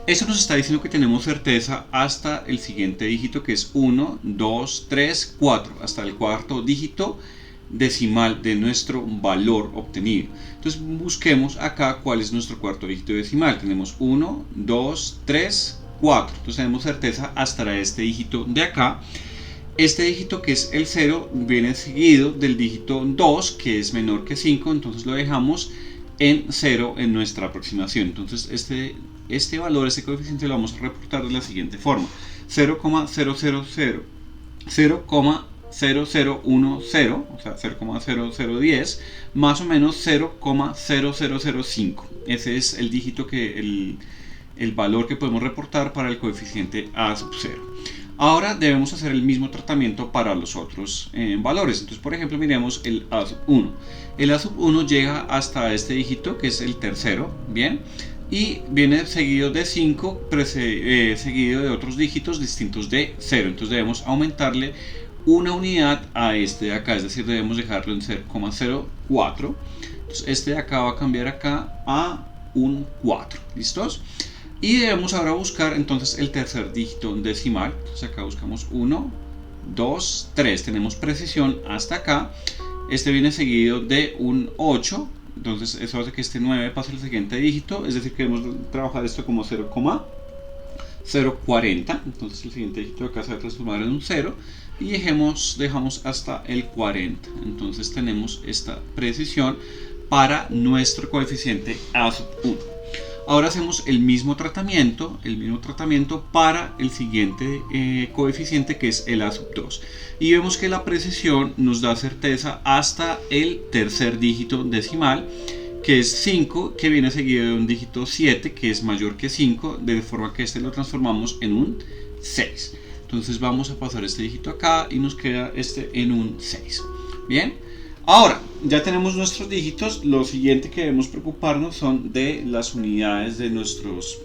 Eso nos está diciendo que tenemos certeza hasta el siguiente dígito, que es 1, 2, 3, 4, hasta el cuarto dígito decimal de nuestro valor obtenido. Entonces busquemos acá cuál es nuestro cuarto dígito decimal. Tenemos 1, 2, 3, 4. Entonces tenemos certeza hasta este dígito de acá. Este dígito, que es el 0, viene seguido del dígito 2, que es menor que 5, entonces lo dejamos en 0 en nuestra aproximación. Entonces este valor, este coeficiente, lo vamos a reportar de la siguiente forma: 0,000, 0,0010, o sea 0,0010, más o menos 0,0005. Ese es el dígito el valor que podemos reportar para el coeficiente A sub 0. Ahora debemos hacer el mismo tratamiento para los otros valores. Entonces, por ejemplo, miremos el A sub 1. El A sub 1 llega hasta este dígito, que es el tercero, ¿bien? Y viene seguido de 5, seguido de otros dígitos distintos de 0. Entonces debemos aumentarle una unidad a este de acá, es decir, debemos dejarlo en 0,04. Entonces este de acá va a cambiar acá a un 4. ¿Listos? Y debemos ahora buscar entonces el tercer dígito decimal. Entonces acá buscamos 1, 2, 3. Tenemos precisión hasta acá. Este viene seguido de un 8. Entonces eso hace que este 9 pase al siguiente dígito. Es decir, que debemos trabajar esto como 0,040. Entonces el siguiente dígito de acá se va a transformar en un 0. Y dejamos hasta el 40. Entonces tenemos esta precisión para nuestro coeficiente A sub 1. Ahora hacemos el mismo tratamiento para el siguiente coeficiente, que es el A sub 2. Y vemos que la precisión nos da certeza hasta el tercer dígito decimal, que es 5, que viene seguido de un dígito 7, que es mayor que 5, de forma que este lo transformamos en un 6. Entonces vamos a pasar este dígito acá y nos queda este en un 6. Bien. Ahora, ya tenemos nuestros dígitos. Lo siguiente que debemos preocuparnos son de las unidades de nuestros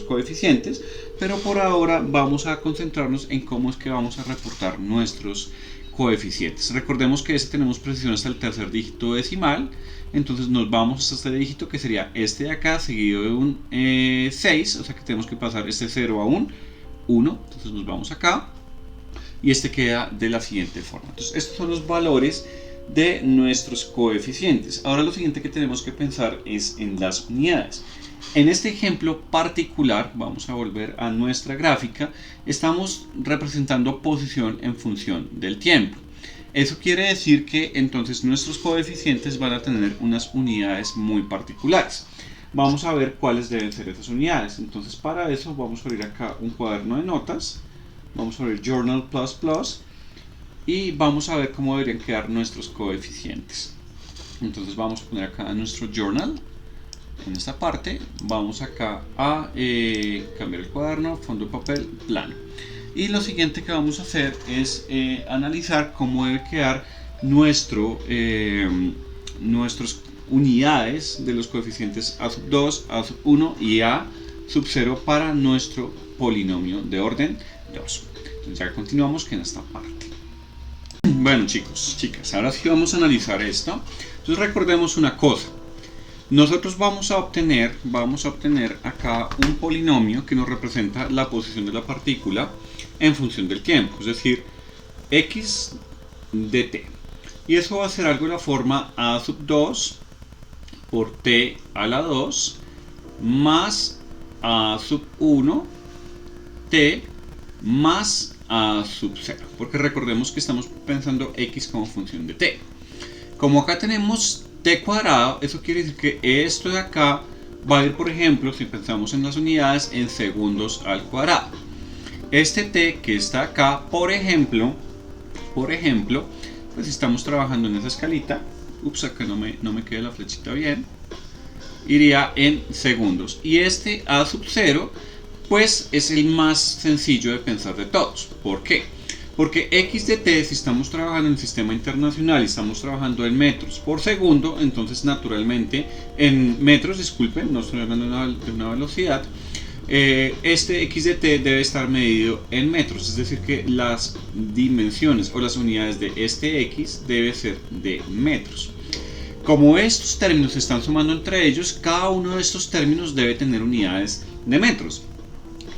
coeficientes, pero por ahora vamos a concentrarnos en cómo es que vamos a reportar nuestros coeficientes. Recordemos que tenemos precisión hasta el tercer dígito decimal, entonces nos vamos hasta este dígito, que sería este de acá, seguido de un 6, o sea que tenemos que pasar este 0 a un 1, entonces nos vamos acá y este queda de la siguiente forma. Entonces estos son los valores de nuestros coeficientes. Ahora lo siguiente que tenemos que pensar es en las unidades. En este ejemplo particular, vamos a volver a nuestra gráfica, estamos representando posición en función del tiempo. Eso quiere decir que entonces nuestros coeficientes van a tener unas unidades muy particulares. Vamos a ver cuáles deben ser esas unidades. Entonces para eso vamos a abrir acá un cuaderno de notas, vamos a abrir Journal++, y vamos a ver cómo deberían quedar nuestros coeficientes. Entonces vamos a poner acá nuestro journal, en esta parte, vamos acá a cambiar el cuaderno, fondo de papel, plano. Y lo siguiente que vamos a hacer es analizar cómo debe quedar nuestras unidades de los coeficientes A sub 2, A sub 1 y A sub 0 para nuestro polinomio de orden 2. Entonces ya continuamos en esta parte. Bueno, chicos, chicas, ahora sí vamos a analizar esto. Entonces recordemos una cosa. Nosotros vamos a obtener acá un polinomio que nos representa la posición de la partícula en función del tiempo, es decir, x de t. Y eso va a ser algo de la forma a sub 2 por t a la 2 más a sub 1 t más a sub 0, porque recordemos que estamos pensando x como función de t. Como acá tenemos t cuadrado, eso quiere decir que esto de acá va a ir, por ejemplo, si pensamos en las unidades, en segundos al cuadrado. Este t que está acá, por ejemplo, pues estamos trabajando en esa escalita. Ups, acá no me queda la flechita bien. iría en segundos. Y este A sub 0 pues es el más sencillo de pensar de todos. ¿Por qué? Porque x de t, si estamos trabajando en el sistema internacional y estamos trabajando en metros por segundo, entonces naturalmente, en metros, disculpen, no estoy hablando de una velocidad, este x de t debe estar medido en metros, es decir que las dimensiones o las unidades de este x debe ser de metros. Como estos términos se están sumando entre ellos, cada uno de estos términos debe tener unidades de metros.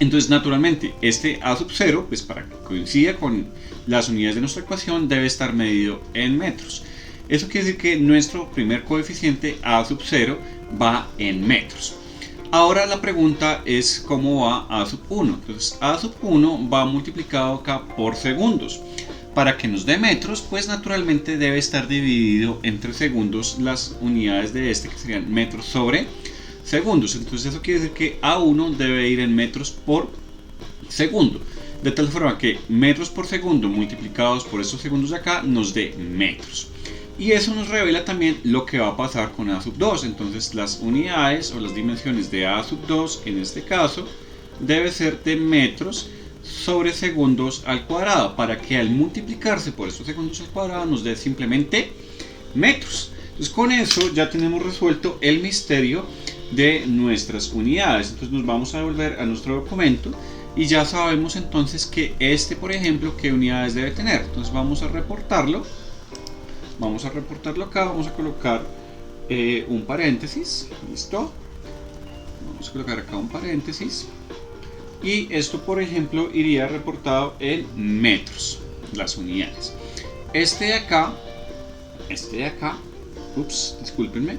Entonces, naturalmente, este A sub 0, pues para que coincida con las unidades de nuestra ecuación, debe estar medido en metros. Eso quiere decir que nuestro primer coeficiente A sub 0 va en metros. Ahora la pregunta es cómo va A sub 1. Entonces, A sub 1 va multiplicado acá por segundos. Para que nos dé metros, pues naturalmente debe estar dividido entre segundos las unidades de este, que serían metros sobre segundos. Entonces eso quiere decir que A1 debe ir en metros por segundo, de tal forma que metros por segundo multiplicados por estos segundos de acá nos dé metros. Y eso nos revela también lo que va a pasar con A sub 2. Entonces las unidades o las dimensiones de A sub 2 en este caso debe ser de metros sobre segundos al cuadrado, para que al multiplicarse por estos segundos al cuadrado nos dé simplemente metros. Entonces con eso ya tenemos resuelto el misterio de nuestras unidades. Entonces nos vamos a devolver a nuestro documento y ya sabemos entonces que este, por ejemplo, qué unidades debe tener. Entonces vamos a reportarlo acá, vamos a colocar un paréntesis, listo, vamos a colocar acá un paréntesis y esto, por ejemplo, iría reportado en metros, las unidades. Este de acá, ups, discúlpenme,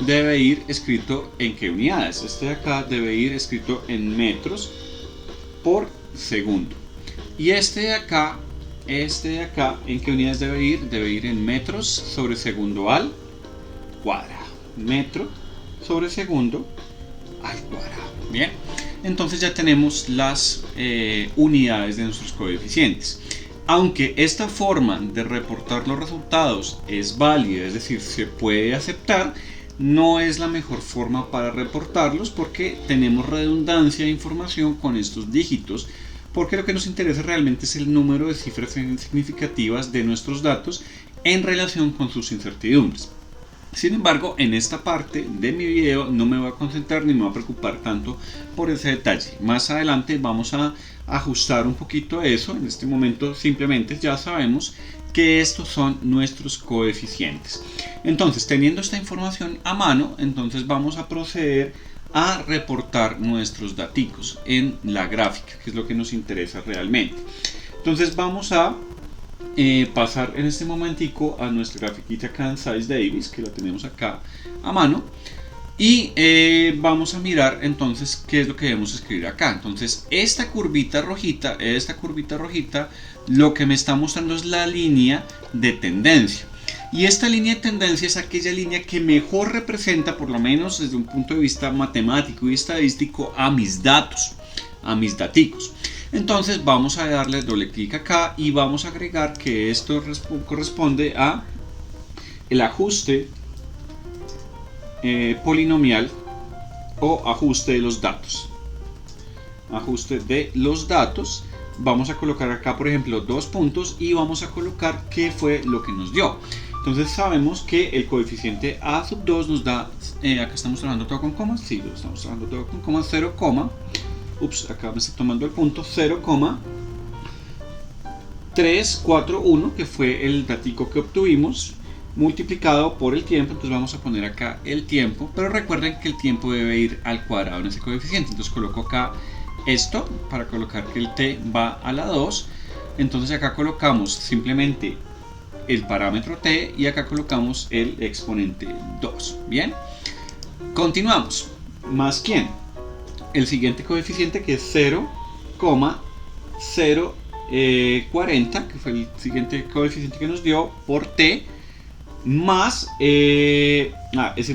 debe ir escrito en qué unidades. Este de acá debe ir escrito en metros por segundo. Y este de acá, ¿en qué unidades debe ir? Debe ir en metros sobre segundo al cuadrado. Metro sobre segundo al cuadrado. Bien, entonces ya tenemos las unidades de nuestros coeficientes. Aunque esta forma de reportar los resultados es válida, es decir, se puede aceptar, no es la mejor forma para reportarlos porque tenemos redundancia de información con estos dígitos, porque lo que nos interesa realmente es el número de cifras significativas de nuestros datos en relación con sus incertidumbres. Sin embargo, en esta parte de mi video no me voy a concentrar ni me voy a preocupar tanto por ese detalle. Más adelante vamos a ajustar un poquito eso. En este momento simplemente ya sabemos que estos son nuestros coeficientes. Entonces, teniendo esta información a mano, entonces vamos a proceder a reportar nuestros daticos en la gráfica, que es lo que nos interesa realmente. Entonces vamos a pasar en este momentico a nuestra grafiquita acá en Size Davis, que la tenemos acá a mano, y vamos a mirar entonces qué es lo que debemos escribir acá. Entonces esta curvita rojita, lo que me está mostrando es la línea de tendencia. Y esta línea de tendencia es aquella línea que mejor representa, por lo menos desde un punto de vista matemático y estadístico, a mis datos, a mis daticos. Entonces vamos a darle doble clic acá y vamos a agregar que esto corresponde a el ajuste polinomial o ajuste de los datos. Ajuste de los datos. Vamos a colocar acá, por ejemplo, 2 puntos y vamos a colocar qué fue lo que nos dio. Entonces sabemos que el coeficiente A sub 2 nos da, acá estamos trabajando todo con comas, sí, lo estamos trabajando todo con comas, 0, ups, acá me está tomando el punto, 0,341, que fue el datico que obtuvimos, multiplicado por el tiempo. Entonces vamos a poner acá el tiempo, pero recuerden que el tiempo debe ir al cuadrado en ese coeficiente. Entonces coloco acá esto para colocar que el t va a la 2. Entonces acá colocamos simplemente el parámetro t y acá colocamos el exponente 2. Bien, continuamos. ¿Más quién? El siguiente coeficiente, que es 0,040, que fue el siguiente coeficiente que nos dio, por t, más ese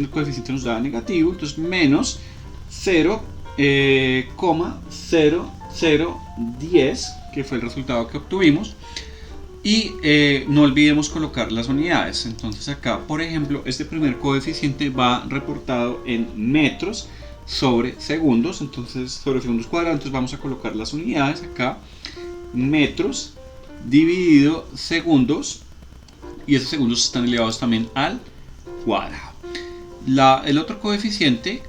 coeficiente nos da negativo, entonces menos 0,0010, que fue el resultado que obtuvimos, Y no olvidemos colocar las unidades. Entonces acá, por ejemplo, este primer coeficiente va reportado en metros sobre segundos. Entonces sobre segundos cuadrados, entonces vamos a colocar las unidades acá. Metros dividido segundos. Y esos segundos están elevados también al cuadrado. El otro coeficiente,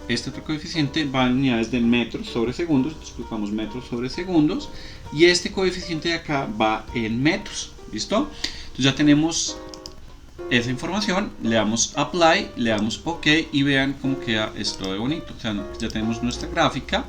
este otro coeficiente va en unidades de metros sobre segundos. Entonces colocamos metros sobre segundos. Y este coeficiente de acá va en metros. ¿Listo? Entonces ya tenemos esa información. Le damos apply, le damos ok y vean cómo queda esto de bonito. O sea, ya tenemos nuestra gráfica.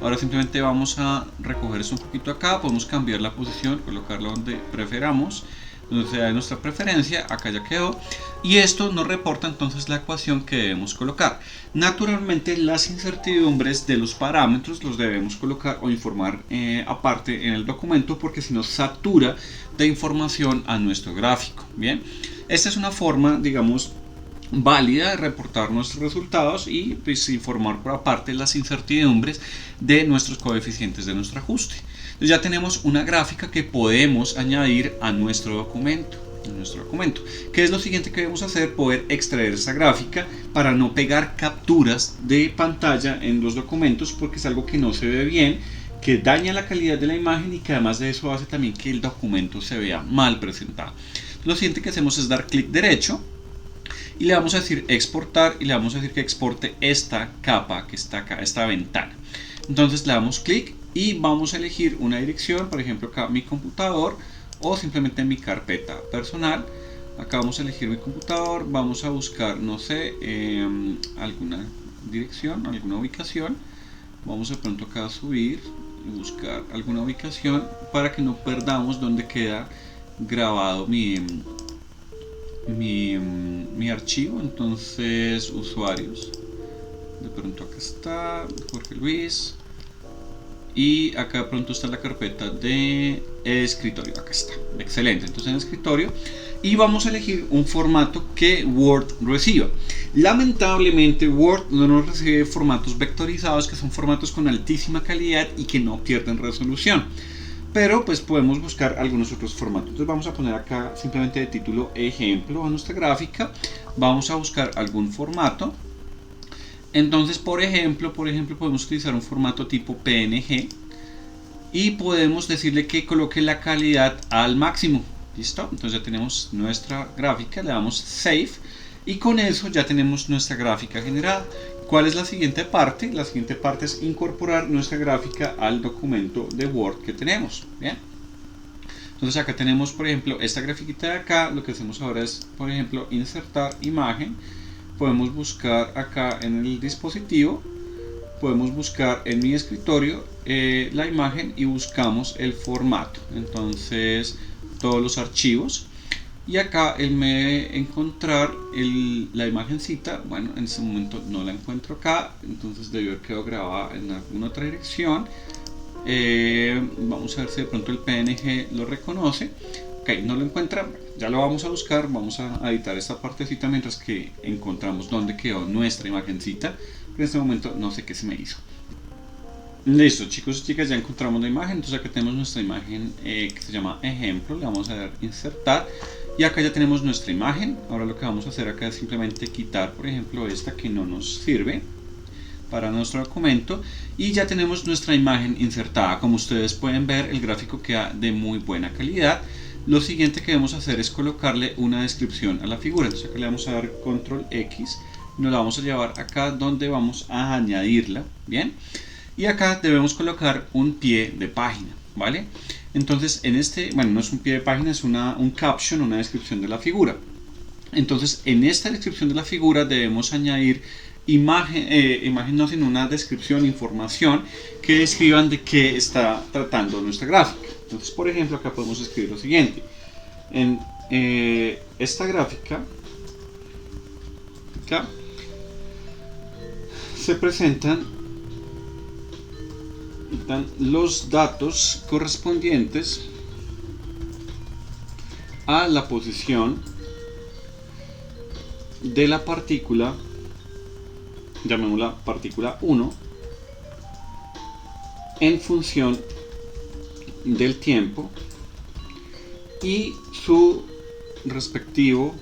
Ahora simplemente vamos a recoger esto un poquito acá. Podemos cambiar la posición, colocarla donde preferamos, donde sea de nuestra preferencia. Acá ya quedó. Y esto nos reporta entonces la ecuación que debemos colocar. Naturalmente las incertidumbres de los parámetros los debemos colocar o informar aparte en el documento, porque si no satura de información a nuestro gráfico. Bien, esta es una forma, digamos, válida de reportar nuestros resultados y pues informar por aparte las incertidumbres de nuestros coeficientes de nuestro ajuste. Entonces ya tenemos una gráfica que podemos añadir a nuestro documento. ¿Qué es lo siguiente que debemos hacer? Poder extraer esa gráfica para no pegar capturas de pantalla en los documentos, porque es algo que no se ve bien, que daña la calidad de la imagen y que además de eso hace también que el documento se vea mal presentado. Lo siguiente que hacemos es dar clic derecho y le vamos a decir exportar y le vamos a decir que exporte esta capa que está acá, esta ventana. Entonces le damos clic y vamos a elegir una dirección, por ejemplo acá mi computador, o simplemente mi carpeta personal. Acá vamos a elegir mi computador, vamos a buscar, no sé, alguna dirección, alguna ubicación. Vamos de pronto acá a subir y buscar alguna ubicación para que no perdamos donde queda grabado mi archivo. Entonces usuarios, de pronto acá está Jorge Luis, y acá de pronto está la carpeta de escritorio. Acá está, excelente. Entonces en escritorio, y vamos a elegir un formato que Word reciba. Lamentablemente Word no nos recibe formatos vectorizados, que son formatos con altísima calidad y que no pierden resolución, pero pues podemos buscar algunos otros formatos. Entonces vamos a poner acá simplemente de título ejemplo a nuestra gráfica. Vamos a buscar algún formato. Entonces por ejemplo podemos utilizar un formato tipo PNG y podemos decirle que coloque la calidad al máximo. ¿Listo? Entonces ya tenemos nuestra gráfica, le damos Save y con eso ya tenemos nuestra gráfica generada. ¿Cuál es la siguiente parte? La siguiente parte es incorporar nuestra gráfica al documento de Word que tenemos. Bien. Entonces acá tenemos, por ejemplo, esta grafiquita de acá. Lo que hacemos ahora es, por ejemplo, insertar imagen. Podemos buscar acá en el dispositivo, podemos buscar en mi escritorio la imagen y buscamos el formato. Entonces todos los archivos, y acá él me debe encontrar la imagencita. Bueno, en este momento no la encuentro acá, entonces debió haber quedado grabada en alguna otra dirección. Vamos a ver si de pronto el PNG lo reconoce. Ok, no lo encuentra, ya lo vamos a buscar. Vamos a editar esta partecita mientras que encontramos dónde quedó nuestra imagencita. En este momento no sé qué se me hizo. Listo, chicos y chicas, ya encontramos la imagen. Entonces acá tenemos nuestra imagen que se llama ejemplo. Le vamos a dar insertar y acá ya tenemos nuestra imagen. Ahora lo que vamos a hacer acá es simplemente quitar, por ejemplo, esta que no nos sirve para nuestro documento, y ya tenemos nuestra imagen insertada. Como ustedes pueden ver, el gráfico queda de muy buena calidad. Lo siguiente que debemos hacer es colocarle una descripción a la figura. Entonces acá le vamos a dar control X, nos la vamos a llevar acá donde vamos a añadirla. Bien, y acá debemos colocar un pie de página, ¿vale? Entonces en este, bueno, no es un pie de página, es un caption, una descripción de la figura. Entonces en esta descripción de la figura debemos añadir imagen no, sino una descripción, información que describan de qué está tratando nuestra gráfica. Entonces, por ejemplo, acá podemos escribir lo siguiente: en esta gráfica acá se presentan los datos correspondientes a la posición de la partícula, llamémosla partícula 1, en función del tiempo y su respectivo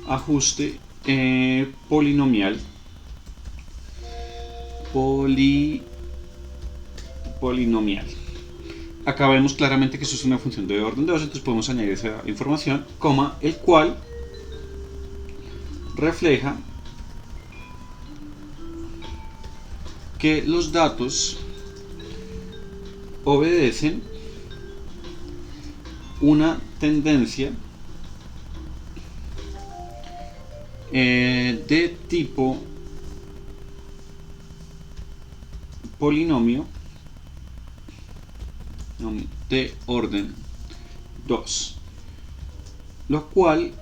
ajuste polinomial polinomial. Acá vemos claramente que esto es una función de orden 2, entonces podemos añadir esa información, coma, el cual refleja que los datos obedecen una tendencia de tipo polinomio de orden 2, lo cual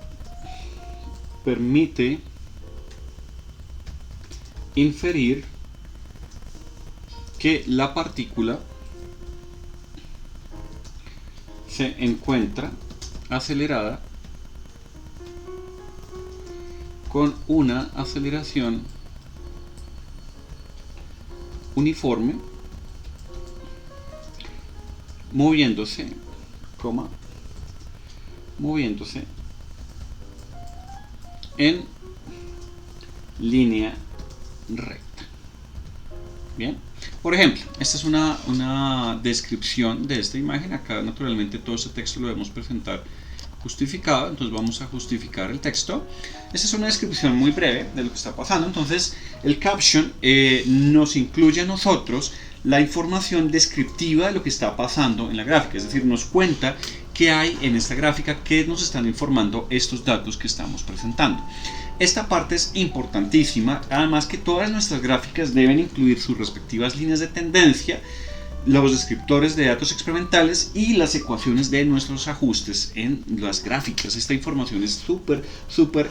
permite inferir que la partícula se encuentra acelerada con una aceleración uniforme, moviéndose en línea recta. Bien, por ejemplo, esta es una descripción de esta imagen. Acá naturalmente todo este texto lo debemos presentar justificado, entonces vamos a justificar el texto. Esta es una descripción muy breve de lo que está pasando. Entonces el caption nos incluye a nosotros la información descriptiva de lo que está pasando en la gráfica, es decir, nos cuenta qué hay en esta gráfica, qué nos están informando estos datos que estamos presentando. Esta parte es importantísima, además que todas nuestras gráficas deben incluir sus respectivas líneas de tendencia, los descriptores de datos experimentales y las ecuaciones de nuestros ajustes en las gráficas. Esta información es súper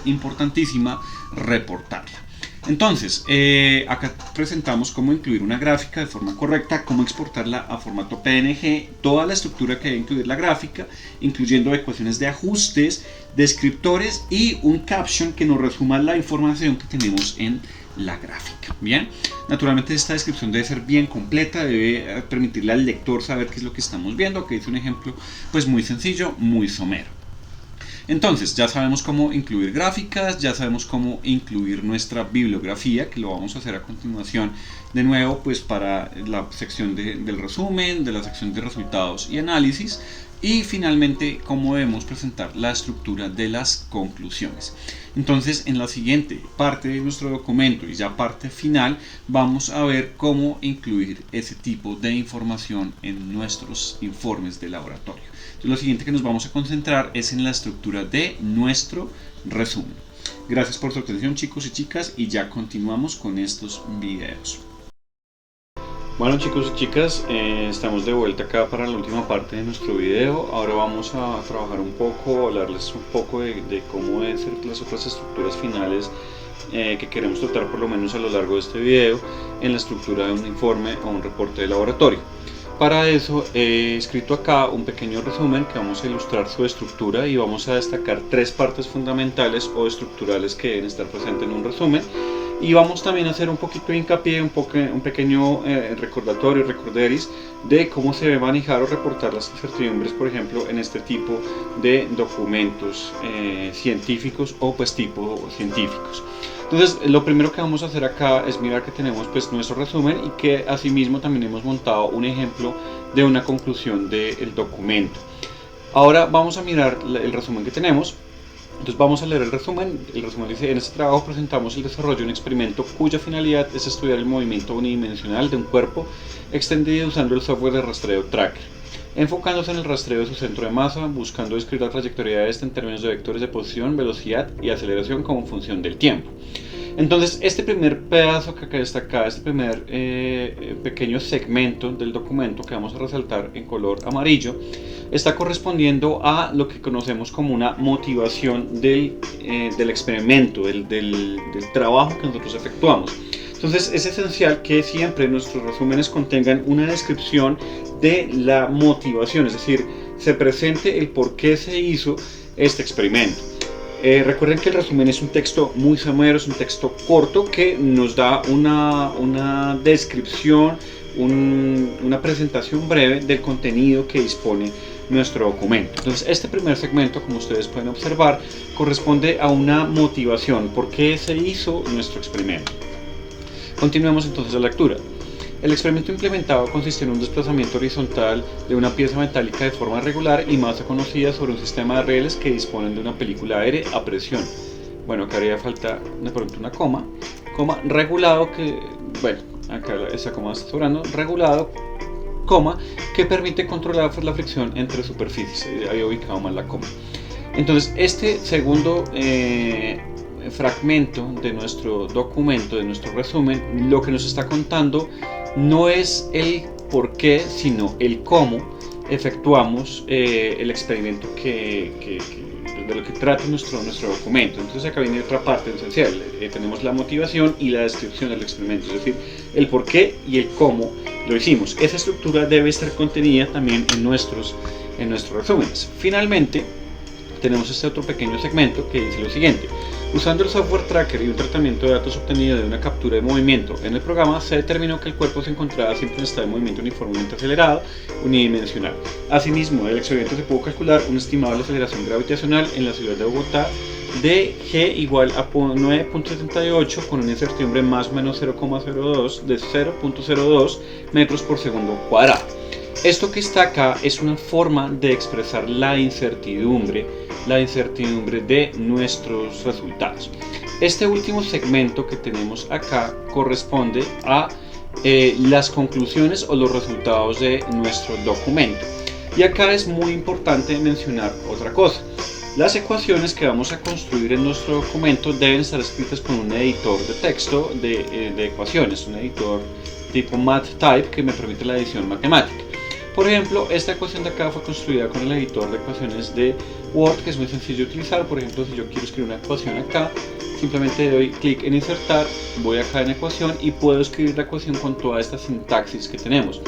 importantísima reportarla. Entonces, acá presentamos cómo incluir una gráfica de forma correcta, cómo exportarla a formato PNG, toda la estructura que debe incluir la gráfica, incluyendo ecuaciones de ajustes, descriptores y un caption que nos resuma la información que tenemos en la gráfica. Bien, naturalmente esta descripción debe ser bien completa, debe permitirle al lector saber qué es lo que estamos viendo, que es un ejemplo pues muy sencillo, muy somero. Entonces ya sabemos cómo incluir gráficas, ya sabemos cómo incluir nuestra bibliografía, que lo vamos a hacer a continuación de nuevo pues para la sección del resumen, de la sección de resultados y análisis, y finalmente cómo debemos presentar la estructura de las conclusiones. Entonces en la siguiente parte de nuestro documento y ya parte final vamos a ver cómo incluir ese tipo de información en nuestros informes de laboratorio. Entonces, lo siguiente que nos vamos a concentrar es en la estructura de nuestro resumen. Gracias por su atención, chicos y chicas, y ya continuamos con estos videos. Bueno, chicos y chicas, estamos de vuelta acá para la última parte de nuestro video. Ahora vamos a trabajar un poco, hablarles un poco de cómo deben ser las otras estructuras finales que queremos tratar por lo menos a lo largo de este video en la estructura de un informe o un reporte de laboratorio. Para eso he escrito acá un pequeño resumen que vamos a ilustrar su estructura y vamos a destacar tres partes fundamentales o estructurales que deben estar presentes en un resumen. Y vamos también a hacer un poquito de hincapié, un pequeño recordatorio, recorderis, de cómo se debe manejar o reportar las incertidumbres, por ejemplo, en este tipo de documentos científicos o pues tipo científicos. Entonces, lo primero que vamos a hacer acá es mirar que tenemos pues nuestro resumen y que asimismo también hemos montado un ejemplo de una conclusión del documento. Ahora vamos a mirar el resumen que tenemos. Entonces vamos a leer el resumen. El resumen dice: en este trabajo presentamos el desarrollo de un experimento cuya finalidad es estudiar el movimiento unidimensional de un cuerpo extendido usando el software de rastreo Tracker, enfocándose en el rastreo de su centro de masa, buscando describir la trayectoria de este en términos de vectores de posición, velocidad y aceleración como función del tiempo. Entonces este primer pedazo que acá está acá, este primer pequeño segmento del documento que vamos a resaltar en color amarillo, está correspondiendo a lo que conocemos como una motivación del experimento, del trabajo que nosotros efectuamos. Entonces es esencial que siempre nuestros resúmenes contengan una descripción de la motivación, es decir, se presente el por qué se hizo este experimento. Recuerden que el resumen es un texto muy somero, es un texto corto que nos da una descripción una presentación breve del contenido que dispone nuestro documento. Entonces este primer segmento, como ustedes pueden observar, corresponde a una motivación, por qué se hizo nuestro experimento. Continuemos entonces la lectura. El experimento implementado consiste en un desplazamiento horizontal de una pieza metálica de forma regular y masa conocida sobre un sistema de rieles que disponen de una película aérea a presión. Bueno, acá haría falta de pronto una coma regulado que, bueno, acá esa coma está sobrando, regulado, coma, que permite controlar la fricción entre superficies. Había ubicado mal la coma. Entonces, este segundo fragmento de nuestro documento, de nuestro resumen, lo que nos está contando no es el por qué, sino el cómo efectuamos el experimento de lo que trata nuestro documento. Entonces acá viene otra parte esencial. Tenemos la motivación y la descripción del experimento, es decir, el por qué y el cómo lo hicimos. Esa estructura debe estar contenida también en nuestros resúmenes. Finalmente, tenemos este otro pequeño segmento que dice lo siguiente: usando el software tracker y un tratamiento de datos obtenido de una captura de movimiento en el programa, se determinó que el cuerpo se encontraba siempre en estado de movimiento uniformemente acelerado, unidimensional. Asimismo, del experimento se pudo calcular una estimable aceleración gravitacional en la ciudad de Bogotá de g igual a 9.78 con una incertidumbre más o menos 0,02 de 0.02 metros por segundo cuadrado. Esto que está acá es una forma de expresar la incertidumbre de nuestros resultados. Este último segmento que tenemos acá corresponde a las conclusiones o los resultados de nuestro documento. Y acá es muy importante mencionar otra cosa. Las ecuaciones que vamos a construir en nuestro documento deben estar escritas con un editor de texto de ecuaciones, un editor tipo MathType que me permite la edición matemática. Por ejemplo, esta ecuación de acá fue construida con el editor de ecuaciones de Word, que es muy sencillo de utilizar. Por ejemplo, si yo quiero escribir una ecuación acá, simplemente doy clic en insertar, voy acá en ecuación y puedo escribir la ecuación con toda esta sintaxis que tenemos.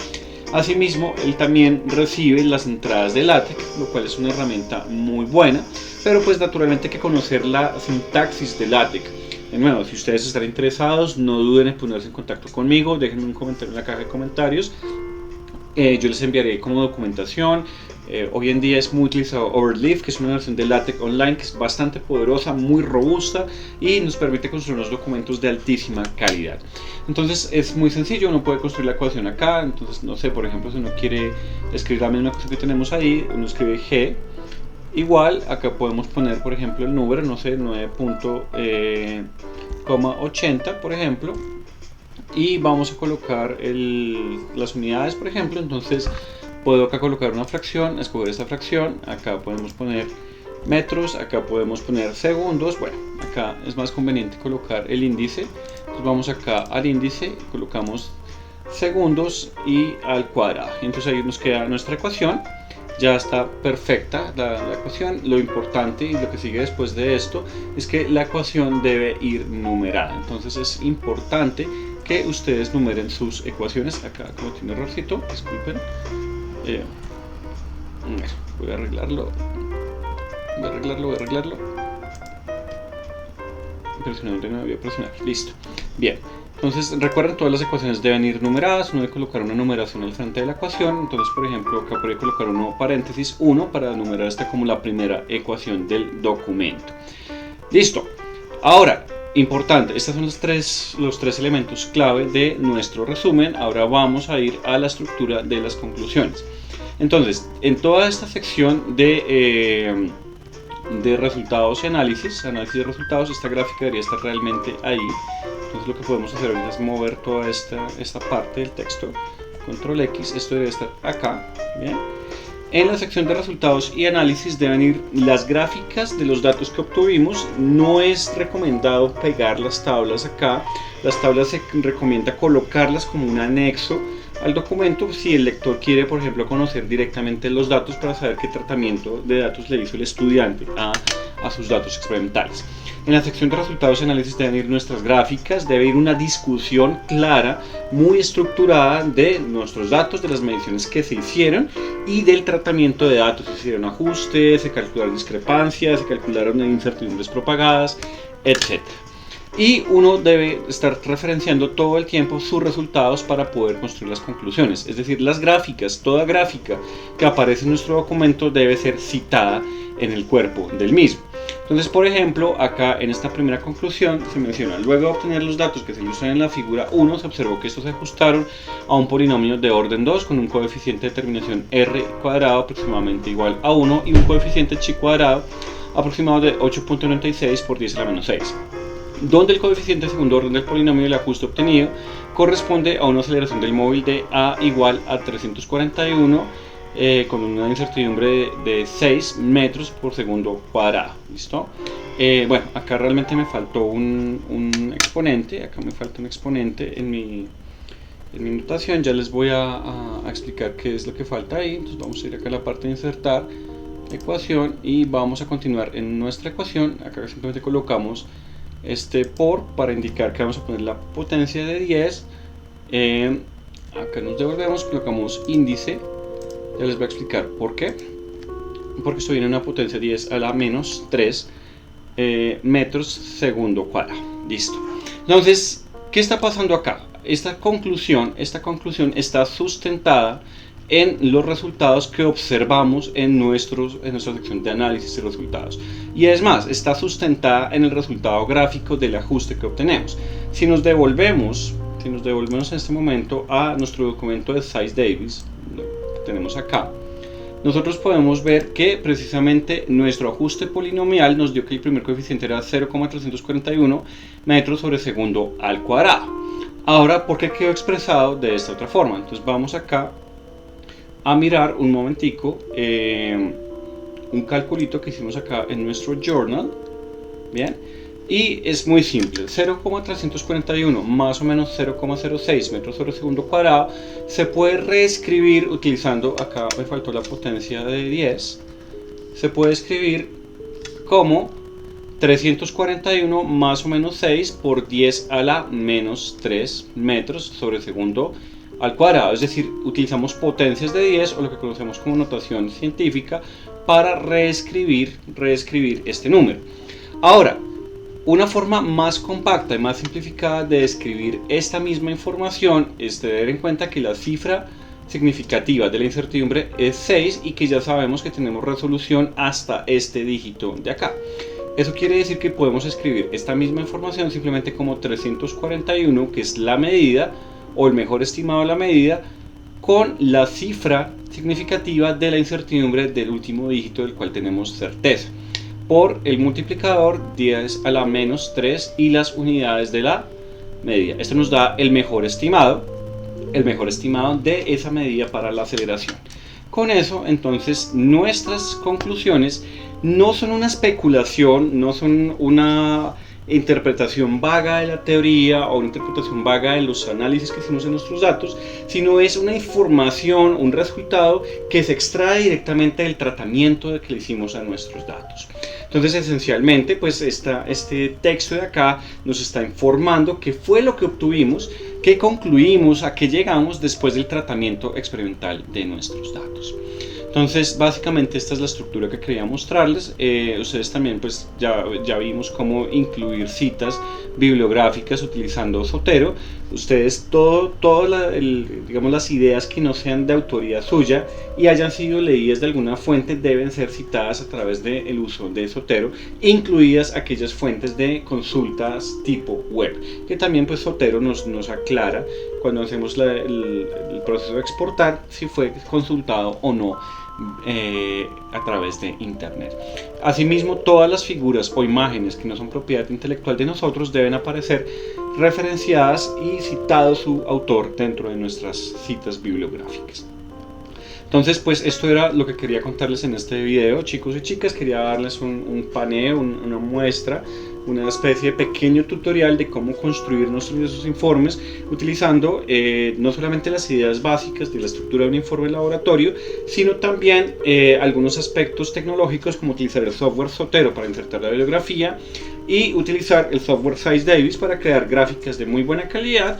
Asimismo, él también recibe las entradas de LaTeX, lo cual es una herramienta muy buena, pero pues naturalmente hay que conocer la sintaxis de LaTeX. De nuevo, si ustedes están interesados, no duden en ponerse en contacto conmigo, déjenme un comentario en la caja de comentarios. Yo les enviaré como documentación. Hoy en día es muy utilizado Overleaf, que es una versión de LaTeX online que es bastante poderosa, muy robusta y nos permite construir unos documentos de altísima calidad. Entonces es muy sencillo, uno puede construir la ecuación acá. Entonces, no sé, por ejemplo, si uno quiere escribir la misma cosa que tenemos ahí, uno escribe G igual, acá podemos poner por ejemplo el número, no sé, 9.80 por ejemplo, y vamos a colocar las unidades, por ejemplo. Entonces puedo acá colocar una fracción, escoger esta fracción, acá podemos poner metros, acá podemos poner segundos. Bueno, acá es más conveniente colocar el índice. Entonces vamos acá al índice, colocamos segundos y al cuadrado. Entonces ahí nos queda nuestra ecuación. Ya está perfecta la ecuación. Lo importante y lo que sigue después de esto es que la ecuación debe ir numerada. Entonces es importante que ustedes numeren sus ecuaciones. Acá como tiene errorcito, disculpen. Voy a arreglarlo. Presionando de nuevo, voy a presionar. Listo. Bien. Entonces recuerden, todas las ecuaciones deben ir numeradas. Uno debe colocar una numeración al frente de la ecuación. Entonces, por ejemplo, acá podría colocar un nuevo paréntesis 1 para numerar esta como la primera ecuación del documento. Listo. Ahora, importante, estos son los tres elementos clave de nuestro resumen. Ahora vamos a ir a la estructura de las conclusiones. Entonces, en toda esta sección de resultados y análisis de resultados, esta gráfica debería estar realmente ahí. Entonces lo que podemos hacer ahorita es mover toda esta parte del texto, control X, esto debe estar acá. Bien. En la sección de resultados y análisis deben ir las gráficas de los datos que obtuvimos. No es recomendado pegar las tablas acá. Las tablas se recomienda colocarlas como un anexo al documento si el lector quiere, por ejemplo, conocer directamente los datos para saber qué tratamiento de datos le hizo el estudiante a sus datos experimentales. En la sección de resultados y análisis deben ir nuestras gráficas, debe ir una discusión clara, muy estructurada de nuestros datos, de las mediciones que se hicieron y del tratamiento de datos. Se hicieron ajustes, se calcularon discrepancias, se calcularon incertidumbres propagadas, etc. y uno debe estar referenciando todo el tiempo sus resultados para poder construir las conclusiones. Es decir, las gráficas, toda gráfica que aparece en nuestro documento debe ser citada en el cuerpo del mismo. Entonces, por ejemplo, acá en esta primera conclusión se menciona: luego de obtener los datos que se ilustran en la figura 1, se observó que estos se ajustaron a un polinomio de orden 2 con un coeficiente de determinación r cuadrado aproximadamente igual a 1 y un coeficiente chi cuadrado aproximado de 8.96 por 10 a la menos 6, donde el coeficiente de segundo orden del polinomio del ajuste obtenido corresponde a una aceleración del móvil de a igual a 341 con una incertidumbre de 6 metros por segundo cuadrado. ¿Listo? Bueno, acá realmente me faltó un exponente, acá me falta un exponente en mi notación. Ya les voy a explicar qué es lo que falta ahí. Entonces vamos a ir acá a la parte de insertar ecuación y vamos a continuar en nuestra ecuación. Acá simplemente colocamos por para indicar que vamos a poner la potencia de 10. Acá nos devolvemos, colocamos índice. Ya les voy a explicar por qué. Porque esto viene en una potencia 10 a la menos 3 metros segundo cuadrado. Listo. Entonces, ¿qué está pasando acá? Esta conclusión está sustentada en los resultados que observamos en nuestra sección de análisis de resultados. Y es más, está sustentada en el resultado gráfico del ajuste que obtenemos. Si nos devolvemos en este momento a nuestro documento de Zeiss-Davis, tenemos acá, nosotros podemos ver que precisamente nuestro ajuste polinomial nos dio que el primer coeficiente era 0,341 metros sobre segundo al cuadrado. Ahora, ¿por qué quedó expresado de esta otra forma? Entonces vamos acá a mirar un momentico un calculito que hicimos acá en nuestro journal. Bien, y es muy simple: 0,341 más o menos 0,06 metros sobre segundo cuadrado se puede reescribir utilizando, acá me faltó la potencia de 10, se puede escribir como 341 más o menos 6 por 10 a la menos 3 metros sobre segundo al cuadrado. Es decir, utilizamos potencias de 10 o lo que conocemos como notación científica para reescribir este número. Ahora, una forma más compacta y más simplificada de escribir esta misma información es tener en cuenta que la cifra significativa de la incertidumbre es 6 y que ya sabemos que tenemos resolución hasta este dígito de acá. Eso quiere decir que podemos escribir esta misma información simplemente como 341, que es la medida o el mejor estimado de la medida, con la cifra significativa de la incertidumbre del último dígito del cual tenemos certeza, por el multiplicador 10 a la menos 3 y las unidades de la medida. Esto nos da el mejor estimado de esa medida para la aceleración. Con eso, entonces, nuestras conclusiones no son una especulación, no son una interpretación vaga de la teoría o una interpretación vaga de los análisis que hicimos en nuestros datos, sino es una información, un resultado que se extrae directamente del tratamiento que le hicimos a nuestros datos. Entonces, esencialmente, pues este texto de acá nos está informando qué fue lo que obtuvimos, qué concluimos, a qué llegamos después del tratamiento experimental de nuestros datos. Entonces, básicamente esta es la estructura que quería mostrarles. Ustedes también pues ya vimos cómo incluir citas bibliográficas utilizando Zotero. Ustedes digamos, las ideas que no sean de autoría suya y hayan sido leídas de alguna fuente deben ser citadas a través del uso de Zotero, incluidas aquellas fuentes de consultas tipo web, que también pues Zotero nos aclara cuando hacemos el proceso de exportar si fue consultado o no a través de internet. Asimismo, todas las figuras o imágenes que no son propiedad intelectual de nosotros deben aparecer referenciadas y citado su autor dentro de nuestras citas bibliográficas. Entonces, pues esto era lo que quería contarles en este video, chicos y chicas. Quería darles un paneo, una muestra, una especie de pequeño tutorial de cómo construir nuestros informes utilizando no solamente las ideas básicas de la estructura de un informe de laboratorio, sino también algunos aspectos tecnológicos, como utilizar el software Zotero para insertar la bibliografía y utilizar el software Zeiss-Davis para crear gráficas de muy buena calidad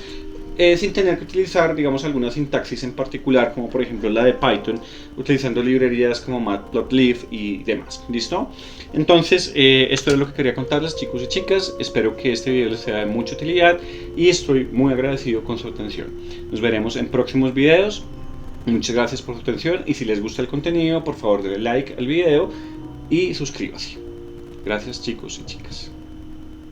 sin tener que utilizar, digamos, alguna sintaxis en particular, como por ejemplo la de Python, utilizando librerías como Matplotlib y demás. ¿Listo? Entonces, esto es lo que quería contarles, chicos y chicas. Espero que este video les sea de mucha utilidad y estoy muy agradecido con su atención. Nos veremos en próximos videos. Muchas gracias por su atención y si les gusta el contenido, por favor denle like al video y suscríbase. Gracias, chicos y chicas.